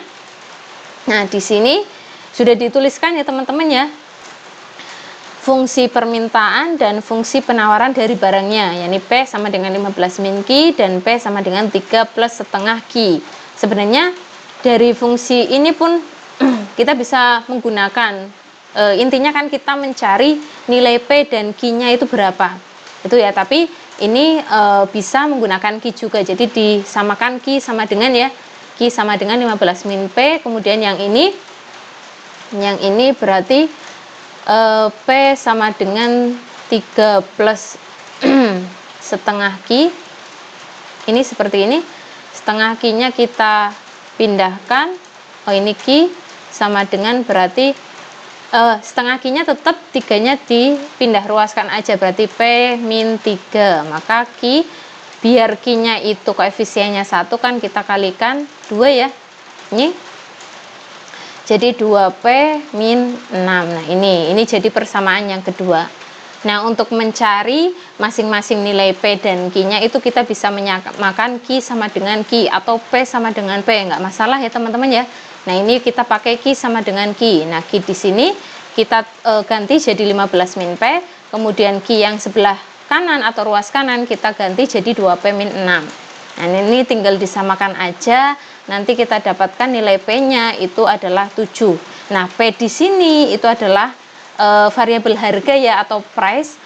Nah, di sini sudah dituliskan ya teman-teman ya, fungsi permintaan dan fungsi penawaran dari barangnya, yakni P sama dengan 15 min Q dan P sama dengan 3 plus setengah Q. Sebenarnya dari fungsi ini pun kita bisa menggunakan, intinya kan kita mencari nilai P dan Q-nya itu berapa. Itu ya, tapi ini bisa menggunakan Q juga, jadi disamakan Q sama dengan ya, Q sama dengan 15 min P, kemudian yang ini berarti P sama dengan 3 plus setengah Q. Ini seperti ini, setengah Q-nya kita pindahkan, ini Q sama dengan berarti setengah Q-nya tetap 3-nya dipindah ruaskan aja, berarti P min 3, maka Q, biar Q-nya itu koefisiennya 1 kan kita kalikan 2 ya, ini jadi 2P min 6. Nah, ini jadi persamaan yang kedua. Nah, untuk mencari masing-masing nilai P dan Q-nya itu kita bisa menyamakan Q sama dengan Q atau P sama dengan P, nggak masalah ya teman-teman ya. Nah, ini kita pakai Q sama dengan Q. Nah, Q di sini kita ganti jadi 15 min P, kemudian Q yang sebelah kanan atau ruas kanan kita ganti jadi 2P min 6. Nah, ini tinggal disamakan aja, nanti kita dapatkan nilai P-nya itu adalah 7. Nah, P di sini itu adalah variabel harga ya atau price,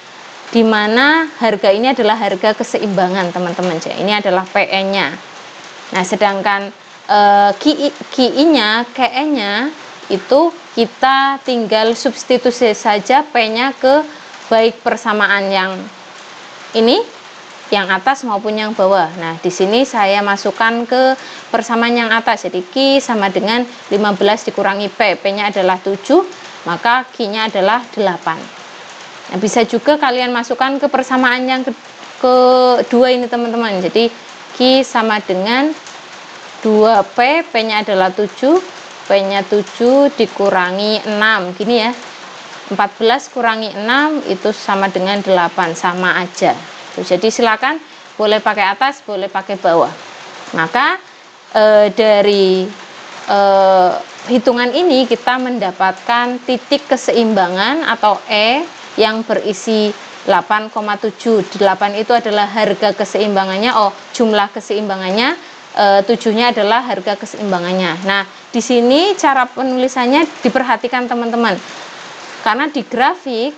di mana harga ini adalah harga keseimbangan teman-teman. Ini adalah PE-nya. Nah, sedangkan KI-nya, KE-nya itu kita tinggal substitusi saja P-nya ke baik persamaan yang ini, yang atas maupun yang bawah. Nah, di sini saya masukkan ke persamaan yang atas, jadi Q sama dengan 15 dikurangi P, P-nya adalah 7, maka Q-nya adalah 8. Nah, bisa juga kalian masukkan ke persamaan yang kedua ini teman-teman, jadi Q sama dengan 2P, P-nya adalah 7, P-nya 7 dikurangi 6, gini ya. 14 kurangi 6 itu sama dengan 8, sama aja. Jadi silakan boleh pakai atas, boleh pakai bawah. Maka dari hitungan ini kita mendapatkan titik keseimbangan atau E yang berisi 8,7. 8 itu adalah harga keseimbangannya, jumlah keseimbangannya, 7-nya adalah harga keseimbangannya. Nah, di sini cara penulisannya diperhatikan teman-teman. Karena di grafik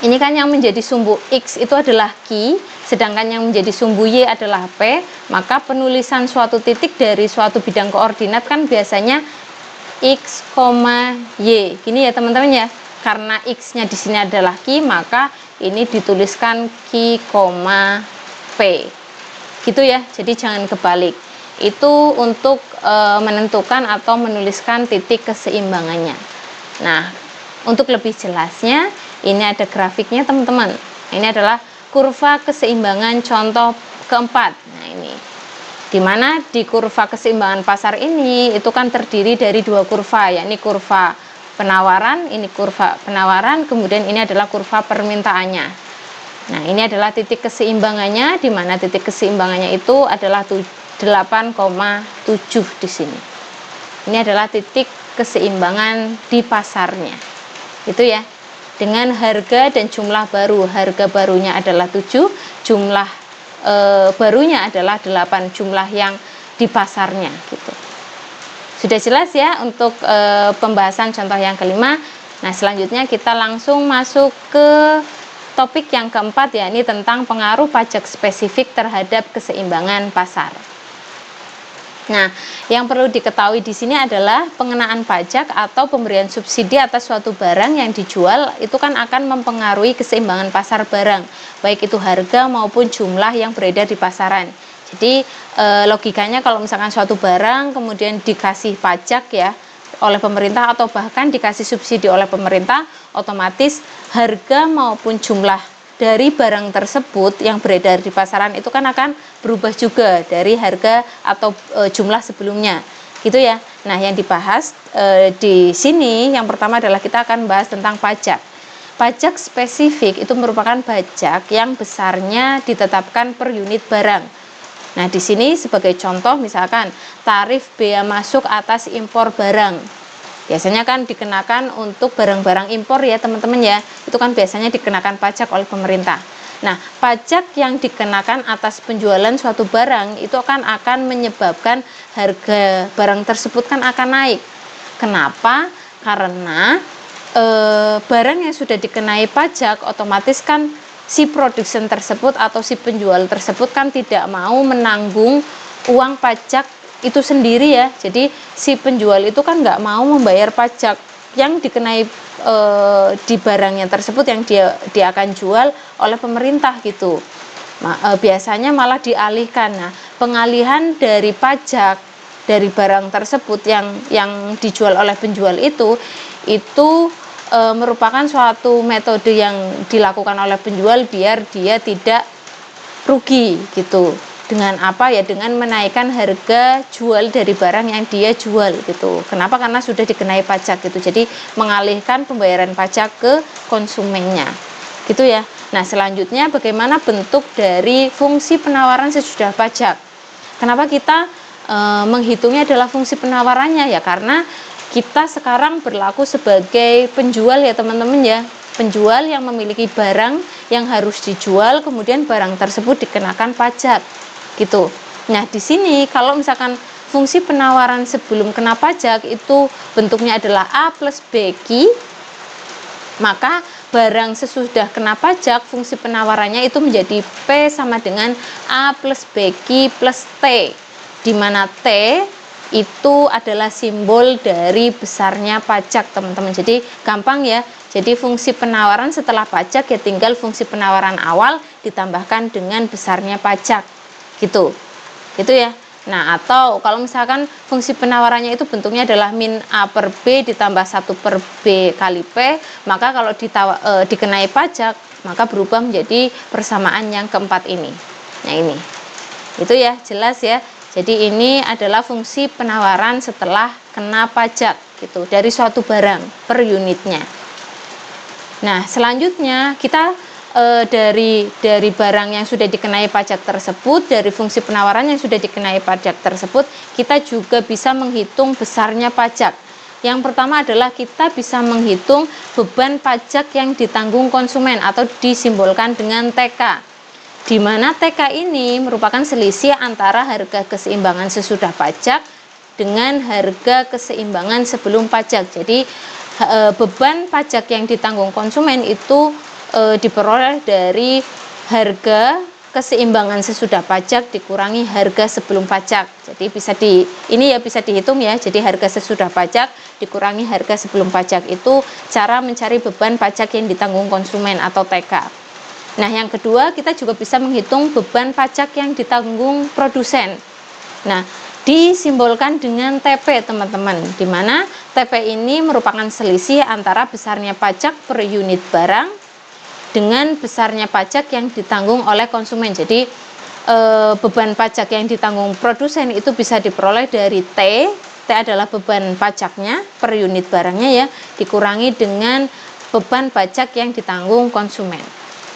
ini kan yang menjadi sumbu X itu adalah Q, sedangkan yang menjadi sumbu Y adalah P, maka penulisan suatu titik dari suatu bidang koordinat kan biasanya X, Y. Gini ya teman-teman ya. Karena X-nya di sini adalah Q, maka ini dituliskan Q, P. Gitu ya. Jadi jangan kebalik. Itu untuk menentukan atau menuliskan titik keseimbangannya. Nah, untuk lebih jelasnya, ini ada grafiknya teman-teman. Ini adalah kurva keseimbangan contoh keempat. Nah, ini dimana di kurva keseimbangan pasar ini itu kan terdiri dari dua kurva, yakni kurva penawaran, ini kurva penawaran, kemudian ini adalah kurva permintaannya. Nah, ini adalah titik keseimbangannya, di mana titik keseimbangannya itu adalah 8,7 di sini. Ini adalah titik keseimbangan di pasarnya. Itu ya. Dengan harga dan jumlah baru. Harga barunya adalah 7, jumlah barunya adalah 8, jumlah yang di pasarnya gitu. Sudah jelas ya untuk pembahasan contoh yang kelima. Nah, selanjutnya kita langsung masuk ke topik yang keempat, yakni tentang pengaruh pajak spesifik terhadap keseimbangan pasar. Nah, yang perlu diketahui di sini adalah pengenaan pajak atau pemberian subsidi atas suatu barang yang dijual itu kan akan mempengaruhi keseimbangan pasar barang, baik itu harga maupun jumlah yang beredar di pasaran. Jadi logikanya kalau misalkan suatu barang kemudian dikasih pajak ya oleh pemerintah atau bahkan dikasih subsidi oleh pemerintah, otomatis harga maupun jumlah dari barang tersebut yang beredar di pasaran itu kan akan berubah juga dari harga atau jumlah sebelumnya gitu ya. Nah, yang dibahas di sini yang pertama adalah kita akan bahas tentang pajak. Pajak spesifik itu merupakan pajak yang besarnya ditetapkan per unit barang. Nah, di sini sebagai contoh misalkan tarif bea masuk atas impor barang. Biasanya kan dikenakan untuk barang-barang impor ya teman-teman ya. Itu kan biasanya dikenakan pajak oleh pemerintah. Nah, pajak yang dikenakan atas penjualan suatu barang itu akan menyebabkan harga barang tersebut kan akan naik. Kenapa? Karena barang yang sudah dikenai pajak otomatis kan si produsen tersebut atau si penjual tersebut kan tidak mau menanggung uang pajak itu sendiri ya. Jadi si penjual itu kan nggak mau membayar pajak yang dikenai di barangnya tersebut yang dia akan jual oleh pemerintah gitu. Biasanya malah dialihkan. Nah, pengalihan dari pajak dari barang tersebut yang dijual oleh penjual itu merupakan suatu metode yang dilakukan oleh penjual biar dia tidak rugi gitu. Dengan apa ya? Dengan menaikkan harga jual dari barang yang dia jual gitu. Kenapa? Karena sudah dikenai pajak gitu. Jadi mengalihkan pembayaran pajak ke konsumennya. Gitu ya. Nah, selanjutnya bagaimana bentuk dari fungsi penawaran sesudah pajak? Kenapa kita menghitungnya adalah fungsi penawarannya ya? Karena kita sekarang berlaku sebagai penjual ya teman-teman ya. Penjual yang memiliki barang yang harus dijual, kemudian barang tersebut dikenakan pajak gitu. Nah, di sini kalau misalkan fungsi penawaran sebelum kena pajak itu bentuknya adalah A plus BQ, maka barang sesudah kena pajak fungsi penawarannya itu menjadi P sama dengan A plus BQ plus T, di mana T itu adalah simbol dari besarnya pajak teman-teman. Jadi gampang ya. Jadi fungsi penawaran setelah pajak ya tinggal fungsi penawaran awal ditambahkan dengan besarnya pajak gitu ya. Nah, atau kalau misalkan fungsi penawarannya itu bentuknya adalah min A per B ditambah 1 per B kali P, maka kalau dikenai pajak maka berubah menjadi persamaan yang keempat ini. Nah, ini itu ya jelas ya. Jadi ini adalah fungsi penawaran setelah kena pajak gitu dari suatu barang per unitnya. Nah, selanjutnya kita dari barang yang sudah dikenai pajak tersebut, dari fungsi penawaran yang sudah dikenai pajak tersebut, kita juga bisa menghitung besarnya pajak. Yang pertama adalah kita bisa menghitung beban pajak yang ditanggung konsumen atau disimbolkan dengan TK. Di mana TK ini merupakan selisih antara harga keseimbangan sesudah pajak dengan harga keseimbangan sebelum pajak. Jadi beban pajak yang ditanggung konsumen itu diperoleh dari harga keseimbangan sesudah pajak dikurangi harga sebelum pajak. Jadi bisa dihitung ya. Jadi harga sesudah pajak dikurangi harga sebelum pajak itu cara mencari beban pajak yang ditanggung konsumen atau TK. Nah, yang kedua kita juga bisa menghitung beban pajak yang ditanggung produsen. Nah, disimbolkan dengan TP teman-teman, di mana TP ini merupakan selisih antara besarnya pajak per unit barang dengan besarnya pajak yang ditanggung oleh konsumen. Jadi beban pajak yang ditanggung produsen itu bisa diperoleh dari T adalah beban pajaknya per unit barangnya ya, dikurangi dengan beban pajak yang ditanggung konsumen.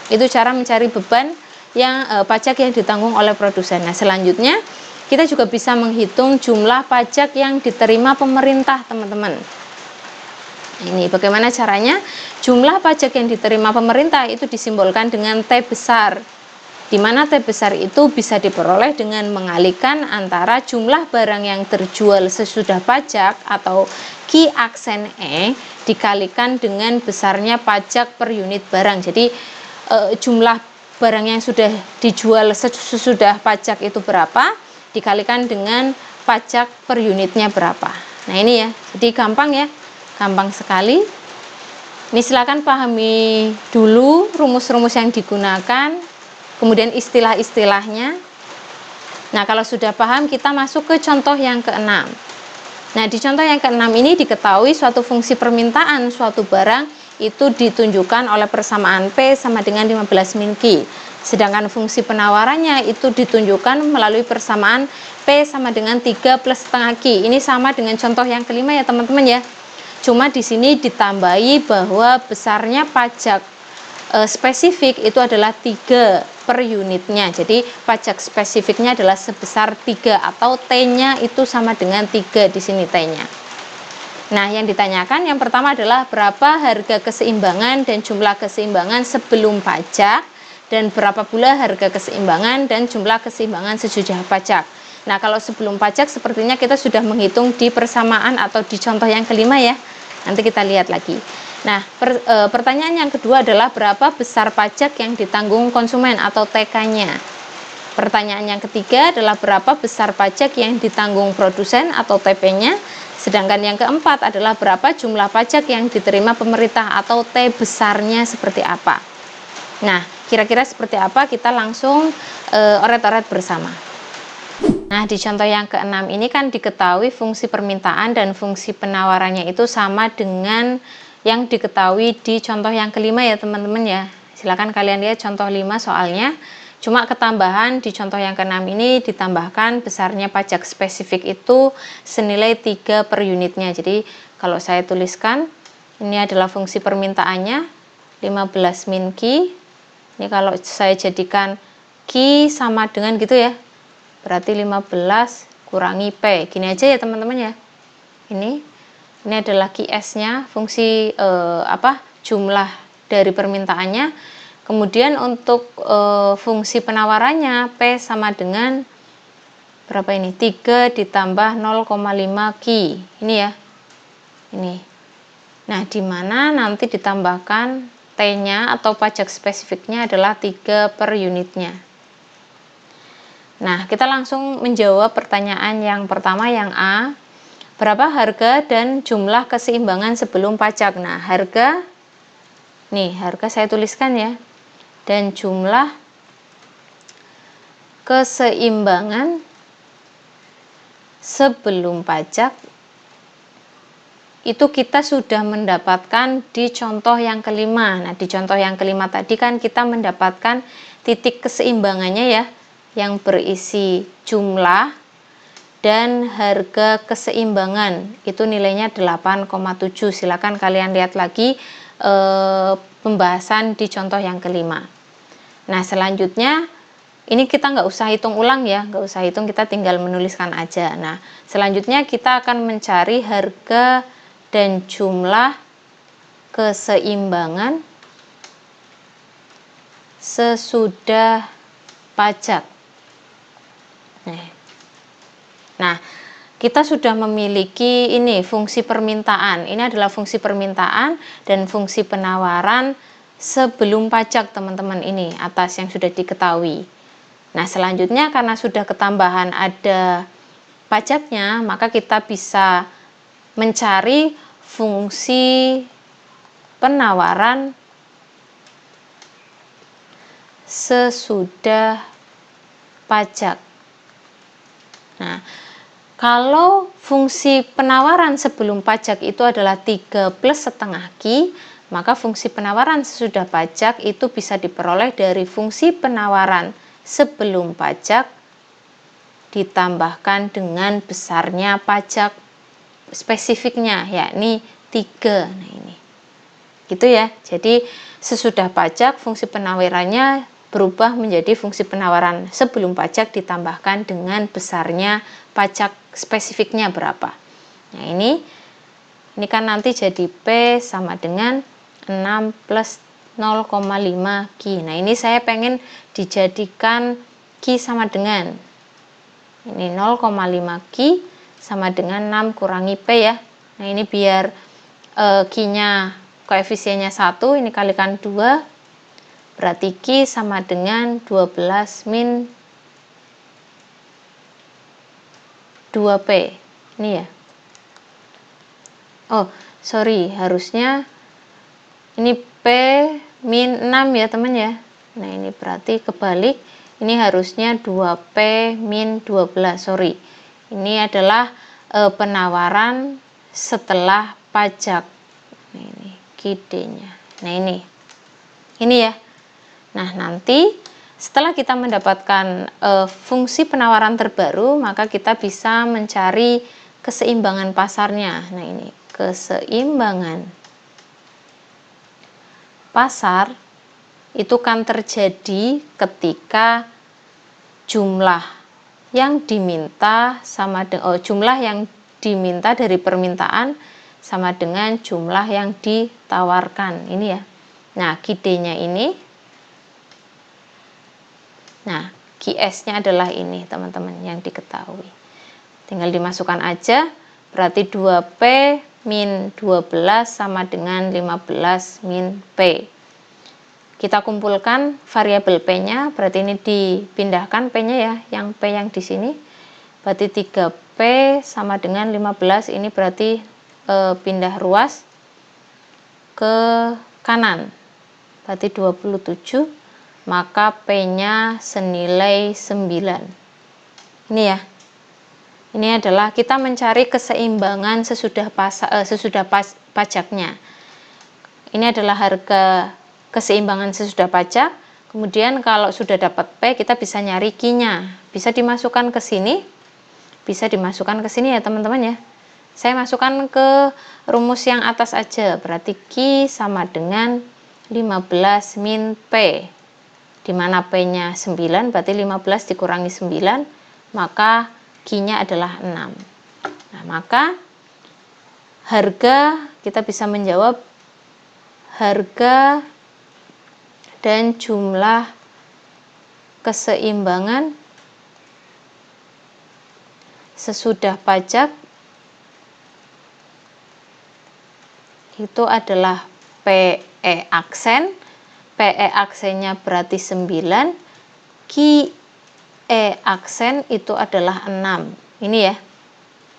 Itu cara mencari beban yang pajak yang ditanggung oleh produsen. Nah, selanjutnya kita juga bisa menghitung jumlah pajak yang diterima pemerintah, teman-teman. Ini bagaimana caranya? Jumlah pajak yang diterima pemerintah itu disimbolkan dengan T besar, di mana T besar itu bisa diperoleh dengan mengalihkan antara jumlah barang yang terjual sesudah pajak atau Ki aksen E dikalikan dengan besarnya pajak per unit barang. Jadi jumlah barang yang sudah dijual sesudah pajak itu berapa dikalikan dengan pajak per unitnya berapa. Nah, ini ya, jadi gampang ya, gampang sekali. Ini silakan pahami dulu rumus-rumus yang digunakan, kemudian istilah-istilahnya. Nah, kalau sudah paham, kita masuk ke contoh yang keenam. Nah, di contoh yang keenam ini diketahui suatu fungsi permintaan suatu barang itu ditunjukkan oleh persamaan P sama dengan 15 min Q. Sedangkan fungsi penawarannya itu ditunjukkan melalui persamaan P sama dengan 3 plus setengah Q. Ini sama dengan contoh yang kelima ya teman-teman ya. Cuma di sini ditambahi bahwa besarnya pajak spesifik itu adalah 3 per unitnya. Jadi pajak spesifiknya adalah sebesar 3 atau T-nya itu sama dengan 3 di sini T-nya. Nah, yang ditanyakan yang pertama adalah berapa harga keseimbangan dan jumlah keseimbangan sebelum pajak, dan berapa pula harga keseimbangan dan jumlah keseimbangan sesudah pajak. Nah, kalau sebelum pajak sepertinya kita sudah menghitung di persamaan atau di contoh yang kelima ya. Nanti kita lihat lagi. Nah, pertanyaan yang kedua adalah berapa besar pajak yang ditanggung konsumen atau TK-nya. Pertanyaan yang ketiga adalah berapa besar pajak yang ditanggung produsen atau TP-nya. Sedangkan yang keempat adalah berapa jumlah pajak yang diterima pemerintah atau T besarnya seperti apa. Nah, kira-kira seperti apa, kita langsung oret-oret bersama. Nah, di contoh yang keenam ini kan diketahui fungsi permintaan dan fungsi penawarannya itu sama dengan yang diketahui di contoh yang kelima ya teman-teman ya. Silakan kalian lihat contoh 5 soalnya. Cuma ketambahan di contoh yang keenam ini ditambahkan besarnya pajak spesifik itu senilai 3 per unitnya. Jadi kalau saya tuliskan ini adalah fungsi permintaannya 15 min Q. Ini kalau saya jadikan Q sama dengan gitu ya, berarti 15 kurangi P. Gini aja ya teman-teman ya. Ini adalah QS-nya, fungsi jumlah dari permintaannya. Kemudian untuk fungsi penawarannya P sama dengan berapa ini? 3 ditambah 0,5 Q. Ini ya. Ini. Nah, di mana nanti ditambahkan T-nya atau pajak spesifiknya adalah 3 per unitnya. Nah, kita langsung menjawab pertanyaan yang pertama yang A. Berapa harga dan jumlah keseimbangan sebelum pajak? Nah, harga saya tuliskan ya. Dan jumlah keseimbangan sebelum pajak itu kita sudah mendapatkan di contoh yang kelima. Nah, di contoh yang kelima tadi kan kita mendapatkan titik keseimbangannya ya, yang berisi jumlah dan harga keseimbangan itu nilainya 8,7. Silakan kalian lihat lagi pembahasan di contoh yang kelima. Nah, selanjutnya ini kita nggak usah hitung ulang ya, nggak usah hitung, kita tinggal menuliskan aja. Nah, selanjutnya kita akan mencari harga dan jumlah keseimbangan sesudah pajak. Nah, kita sudah memiliki ini fungsi permintaan. Ini adalah fungsi permintaan dan fungsi penawaran sebelum pajak, teman-teman, ini atas yang sudah diketahui. Nah, selanjutnya karena sudah ketambahan ada pajaknya, maka kita bisa mencari fungsi penawaran sesudah pajak. Nah, kalau fungsi penawaran sebelum pajak itu adalah 3 plus setengah Q, maka fungsi penawaran sesudah pajak itu bisa diperoleh dari fungsi penawaran sebelum pajak ditambahkan dengan besarnya pajak spesifiknya, yakni 3. Nah, ini gitu ya. Jadi sesudah pajak fungsi penawarannya berubah menjadi fungsi penawaran sebelum pajak ditambahkan dengan besarnya pajak spesifiknya berapa. Nah, ini kan nanti jadi P sama dengan 6 plus 0,5 Q. Nah, ini saya pengen dijadikan Q sama dengan ini 0,5 Q sama dengan 6 kurangi P ya. Nah, ini biar Q-nya koefisiennya 1, ini kalikan 2, berarti Q sama dengan 12 min 2P. Ini ya. Oh, sorry, harusnya ini P min 6 ya teman ya. Nah, ini berarti kebalik, ini harusnya 2P min 12, sorry. Ini adalah penawaran setelah pajak. Nah, ini QD-nya. Nah, ini ya. Nah, nanti setelah kita mendapatkan fungsi penawaran terbaru, maka kita bisa mencari keseimbangan pasarnya. Nah, ini keseimbangan pasar itu kan terjadi ketika jumlah yang diminta sama dengan jumlah yang diminta dari permintaan sama dengan jumlah yang ditawarkan. Ini ya. Nah, QD-nya ini. Nah, QS-nya adalah ini, teman-teman, yang diketahui. Tinggal dimasukkan aja, berarti 2P min 12 sama dengan 15 min P. Kita kumpulkan variabel P-nya, berarti ini dipindahkan P-nya ya, yang P yang di sini. Berarti 3P sama dengan 15, ini berarti pindah ruas ke kanan. Berarti 27, maka P-nya senilai 9. Ini ya. Ini adalah kita mencari keseimbangan sesudah pajaknya. Ini adalah harga keseimbangan sesudah pajak. Kemudian kalau sudah dapat P, kita bisa nyari Q-nya. Bisa dimasukkan ke sini. Bisa dimasukkan ke sini ya teman-teman ya. Saya masukkan ke rumus yang atas aja. Berarti Q sama dengan 15 min P. Dimana P-nya 9, berarti 15 dikurangi 9, maka Q-nya adalah 6. Nah, maka harga, kita bisa menjawab harga dan jumlah keseimbangan sesudah pajak itu adalah PE aksen. PE aksennya berarti 9, QE aksen itu adalah 6. Ini ya.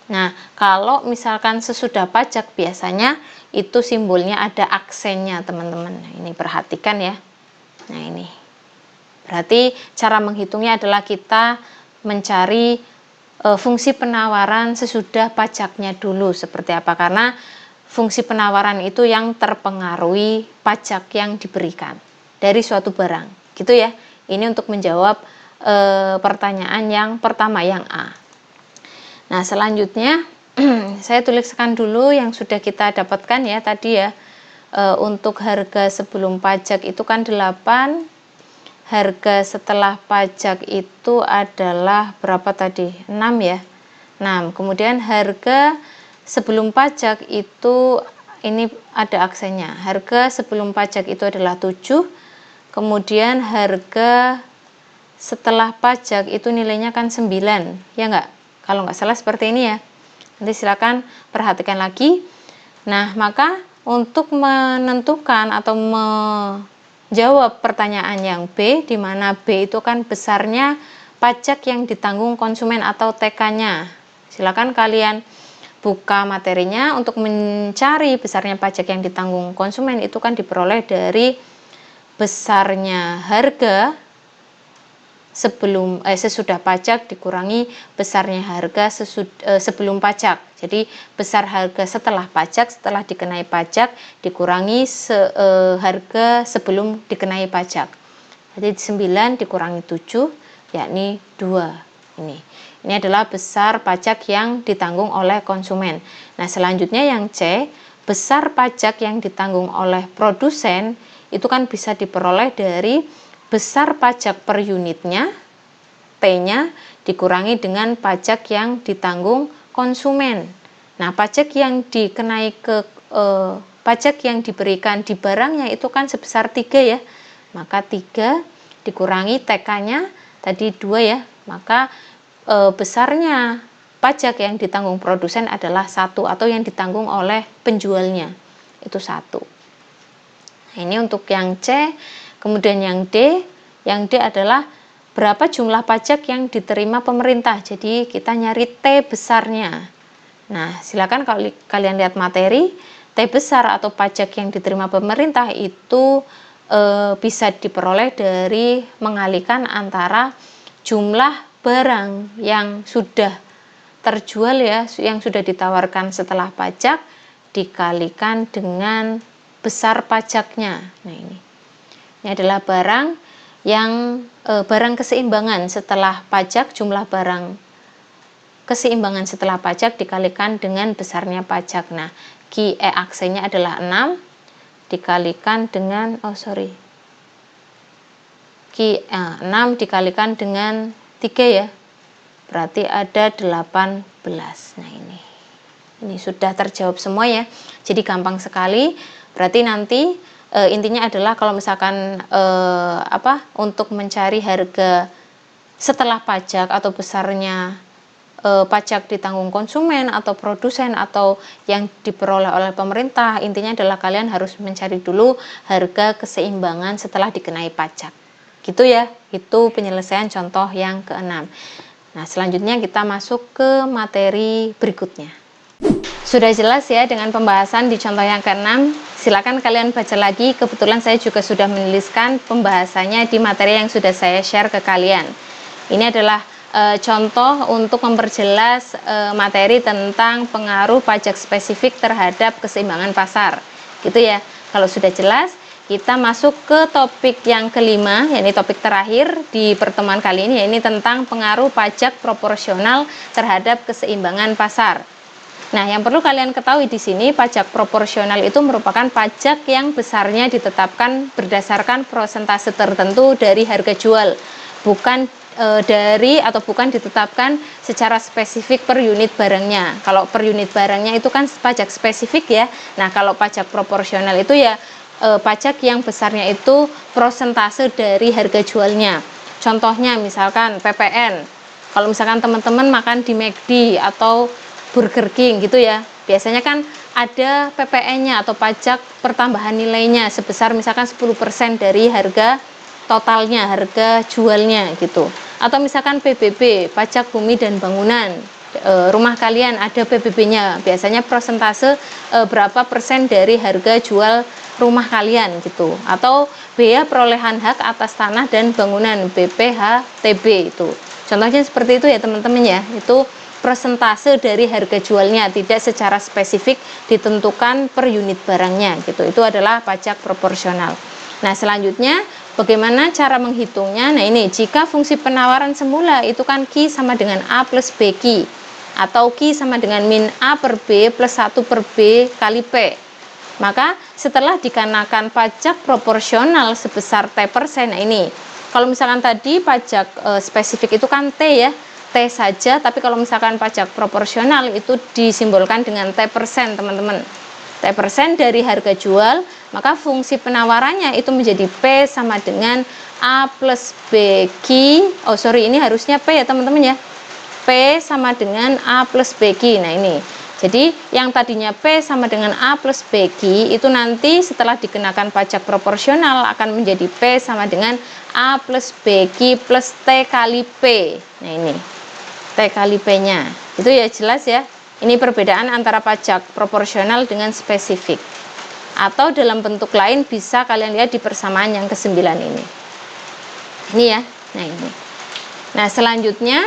Nah, kalau misalkan sesudah pajak biasanya itu simbolnya ada aksennya, teman-teman. Nah, ini perhatikan ya. Nah, ini. Berarti cara menghitungnya adalah kita mencari fungsi penawaran sesudah pajaknya dulu seperti apa, karena fungsi penawaran itu yang terpengaruhi pajak yang diberikan dari suatu barang, gitu ya. Ini untuk menjawab pertanyaan yang pertama, yang A. Nah, selanjutnya saya tuliskan dulu yang sudah kita dapatkan ya tadi ya. Untuk harga sebelum pajak itu kan 8, harga setelah pajak itu adalah berapa tadi? 6 ya. 6. Kemudian harga sebelum pajak itu ini ada aksennya. Harga sebelum pajak itu adalah 7. Kemudian harga setelah pajak itu nilainya kan 9, ya enggak? Kalau nggak salah seperti ini ya. Nanti silakan perhatikan lagi. Nah, maka untuk menentukan atau menjawab pertanyaan yang B, di mana B itu kan besarnya pajak yang ditanggung konsumen atau TK-nya. Silakan kalian buka materinya. Untuk mencari besarnya pajak yang ditanggung konsumen itu kan diperoleh dari besarnya harga sesudah pajak dikurangi besarnya harga sebelum pajak. Jadi besar harga setelah pajak, setelah dikenai pajak dikurangi harga sebelum dikenai pajak. Jadi 9 dikurangi 7 yakni 2. Ini adalah besar pajak yang ditanggung oleh konsumen. Nah, selanjutnya yang C, besar pajak yang ditanggung oleh produsen itu kan bisa diperoleh dari besar pajak per unitnya, P-nya, dikurangi dengan pajak yang ditanggung konsumen. Nah, pajak yang dikenai pajak yang diberikan di barangnya itu kan sebesar 3 ya. Maka 3 dikurangi TK-nya tadi 2 ya. Maka besarnya pajak yang ditanggung produsen adalah 1 atau yang ditanggung oleh penjualnya. Itu 1. Nah, ini untuk yang C. Kemudian yang D adalah berapa jumlah pajak yang diterima pemerintah. Jadi kita nyari T besarnya. Nah, silakan kalau kalian lihat materi, T besar atau pajak yang diterima pemerintah itu bisa diperoleh dari mengalihkan antara jumlah barang yang sudah terjual ya, yang sudah ditawarkan setelah pajak dikalikan dengan besar pajaknya. Nah, ini adalah barang yang barang keseimbangan setelah pajak, jumlah barang keseimbangan setelah pajak dikalikan dengan besarnya pajak. Nah, aksennya adalah 6 dikalikan dengan 6 dikalikan dengan 3 ya. Berarti ada 18. Nah, ini sudah terjawab semua ya. Jadi gampang sekali. Berarti nanti intinya adalah kalau misalkan untuk mencari harga setelah pajak atau besarnya pajak ditanggung konsumen atau produsen atau yang diperoleh oleh pemerintah, intinya adalah kalian harus mencari dulu harga keseimbangan setelah dikenai pajak. Gitu ya. Itu penyelesaian contoh yang ke-6. Nah, selanjutnya kita masuk ke materi berikutnya. Sudah jelas ya dengan pembahasan di contoh yang ke-6. Silakan kalian baca lagi. Kebetulan saya juga sudah menuliskan pembahasannya di materi yang sudah saya share ke kalian. Ini adalah contoh untuk memperjelas materi tentang pengaruh pajak spesifik terhadap keseimbangan pasar. Gitu ya. Kalau sudah jelas, kita masuk ke topik yang kelima, yakni topik terakhir di pertemuan kali ini, yakni tentang pengaruh pajak proporsional terhadap keseimbangan pasar. Nah, yang perlu kalian ketahui di sini, pajak proporsional itu merupakan pajak yang besarnya ditetapkan berdasarkan persentase tertentu dari harga jual, bukan bukan ditetapkan secara spesifik per unit barangnya. Kalau per unit barangnya itu kan pajak spesifik ya. Nah, kalau pajak proporsional itu ya pajak yang besarnya itu persentase dari harga jualnya. Contohnya misalkan PPN. Kalau misalkan teman-teman makan di McD atau Burger King gitu ya, biasanya kan ada PPN-nya atau pajak pertambahan nilainya sebesar misalkan 10% dari harga totalnya, harga jualnya gitu. Atau misalkan PBB, pajak bumi dan bangunan, rumah kalian ada PBB-nya, biasanya persentase berapa persen dari harga jual rumah kalian gitu. Atau bea perolehan hak atas tanah dan bangunan, BPHTB itu. Contohnya seperti itu ya teman-teman ya. Itu persentase dari harga jualnya, tidak secara spesifik ditentukan per unit barangnya gitu. Itu adalah pajak proporsional. Nah, selanjutnya bagaimana cara menghitungnya? Nah, ini jika fungsi penawaran semula itu kan Q sama dengan A plus BQ. atau Q sama dengan min A per B plus 1 per B kali P. Maka setelah dikenakan pajak proporsional sebesar T%, nah ini, kalau misalkan tadi pajak spesifik itu kan T ya, T saja, tapi kalau misalkan pajak proporsional itu disimbolkan dengan T%, teman-teman. T% dari harga jual, maka fungsi penawarannya itu menjadi P sama dengan A plus B Q, ini harusnya P ya teman-teman ya, P sama dengan A plus B Q. Nah ini, jadi yang tadinya P sama dengan A plus B Q itu nanti setelah dikenakan pajak proporsional akan menjadi P sama dengan A plus B Q plus T kali P. Nah ini, T kali P nya, itu ya jelas ya. Ini perbedaan antara pajak proporsional dengan spesifik. Atau dalam bentuk lain bisa kalian lihat di persamaan yang ke-9 ini. Ini ya, nah ini. Nah selanjutnya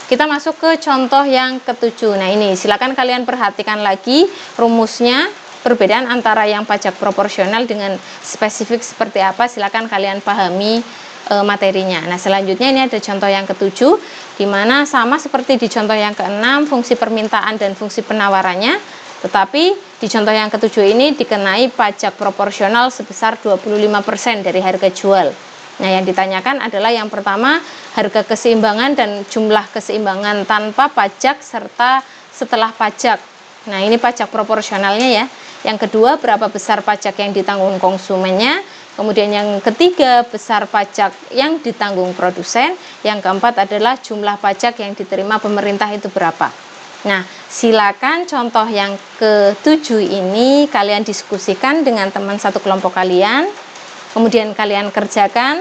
kita masuk ke contoh yang ke-7. Nah ini, silakan kalian perhatikan lagi rumusnya, perbedaan antara yang pajak proporsional dengan spesifik seperti apa, silakan kalian pahami materinya. Nah selanjutnya ini ada contoh yang ke-7, dimana sama seperti di contoh yang ke-6, fungsi permintaan dan fungsi penawarannya, tetapi di contoh yang ke-7 ini dikenai pajak proporsional sebesar 25% dari harga jual. Nah yang ditanyakan adalah yang pertama, harga keseimbangan dan jumlah keseimbangan tanpa pajak serta setelah pajak. Nah ini pajak proporsionalnya ya. Yang kedua, berapa besar pajak yang ditanggung konsumennya. Kemudian yang ketiga, besar pajak yang ditanggung produsen. Yang keempat adalah jumlah pajak yang diterima pemerintah itu berapa. Nah, silakan contoh yang ke-7 ini kalian diskusikan dengan teman satu kelompok kalian. Kemudian kalian kerjakan,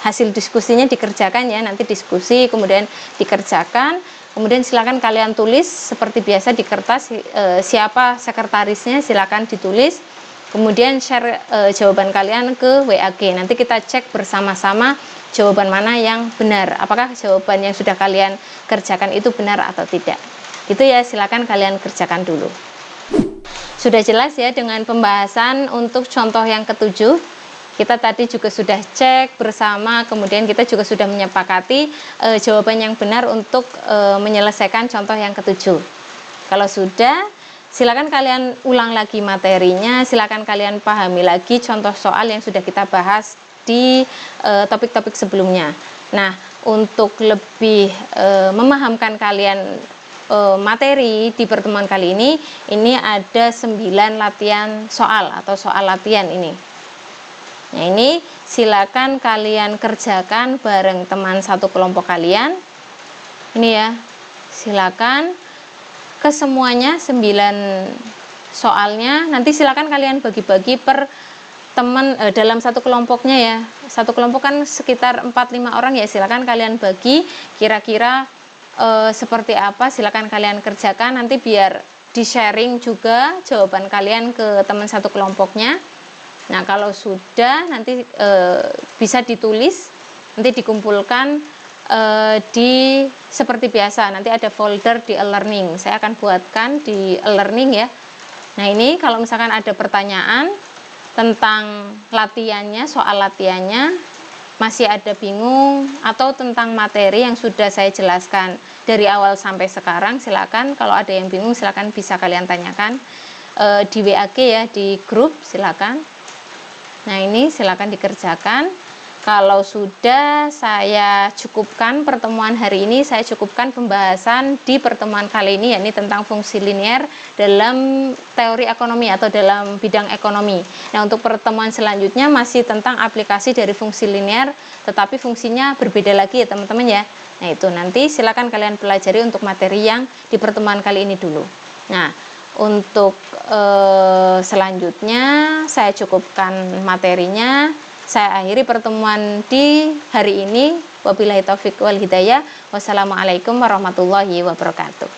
hasil diskusinya dikerjakan ya, nanti diskusi kemudian dikerjakan. Kemudian silakan kalian tulis seperti biasa di kertas, siapa sekretarisnya silakan ditulis. Kemudian share jawaban kalian ke WAG. Nanti kita cek bersama-sama jawaban mana yang benar. Apakah jawaban yang sudah kalian kerjakan itu benar atau tidak. Itu ya, silakan kalian kerjakan dulu. Sudah jelas ya dengan pembahasan untuk contoh yang ke-7. Kita tadi juga sudah cek bersama, kemudian kita juga sudah menyepakati jawaban yang benar untuk menyelesaikan contoh yang ke-7. Kalau sudah, silakan kalian ulang lagi materinya, silakan kalian pahami lagi contoh soal yang sudah kita bahas di topik-topik sebelumnya. Nah, untuk lebih memahamkan kalian materi di pertemuan kali ini ada 9 latihan soal atau soal latihan ini. Nah ini silakan kalian kerjakan bareng teman satu kelompok kalian. Ini ya, silakan kesemuanya 9 soalnya. Nanti silakan kalian bagi-bagi per teman dalam satu kelompoknya ya. Satu kelompok kan sekitar 4-5 orang ya, silakan kalian bagi kira-kira seperti apa, silakan kalian kerjakan. Nanti biar di-sharing juga jawaban kalian ke teman satu kelompoknya. Nah kalau sudah nanti bisa ditulis, nanti dikumpulkan di seperti biasa, nanti ada folder di e-learning, saya akan buatkan di e-learning ya. Nah ini kalau misalkan ada pertanyaan tentang latihannya, soal latihannya masih ada bingung atau tentang materi yang sudah saya jelaskan dari awal sampai sekarang, silakan kalau ada yang bingung silakan bisa kalian tanyakan di WAG ya, di grup silakan. Nah ini silakan dikerjakan. Kalau sudah, saya cukupkan pertemuan hari ini, saya cukupkan pembahasan di pertemuan kali ini, yakni tentang fungsi linear dalam teori ekonomi atau dalam bidang ekonomi. Nah untuk pertemuan selanjutnya masih tentang aplikasi dari fungsi linear, tetapi fungsinya berbeda lagi ya teman-teman ya. Nah itu nanti silakan kalian pelajari untuk materi yang di pertemuan kali ini dulu. Nah untuk selanjutnya saya cukupkan materinya, saya akhiri pertemuan di hari ini. Wabillahi taufiq wal hidayah. Wassalamualaikum warahmatullahi wabarakatuh.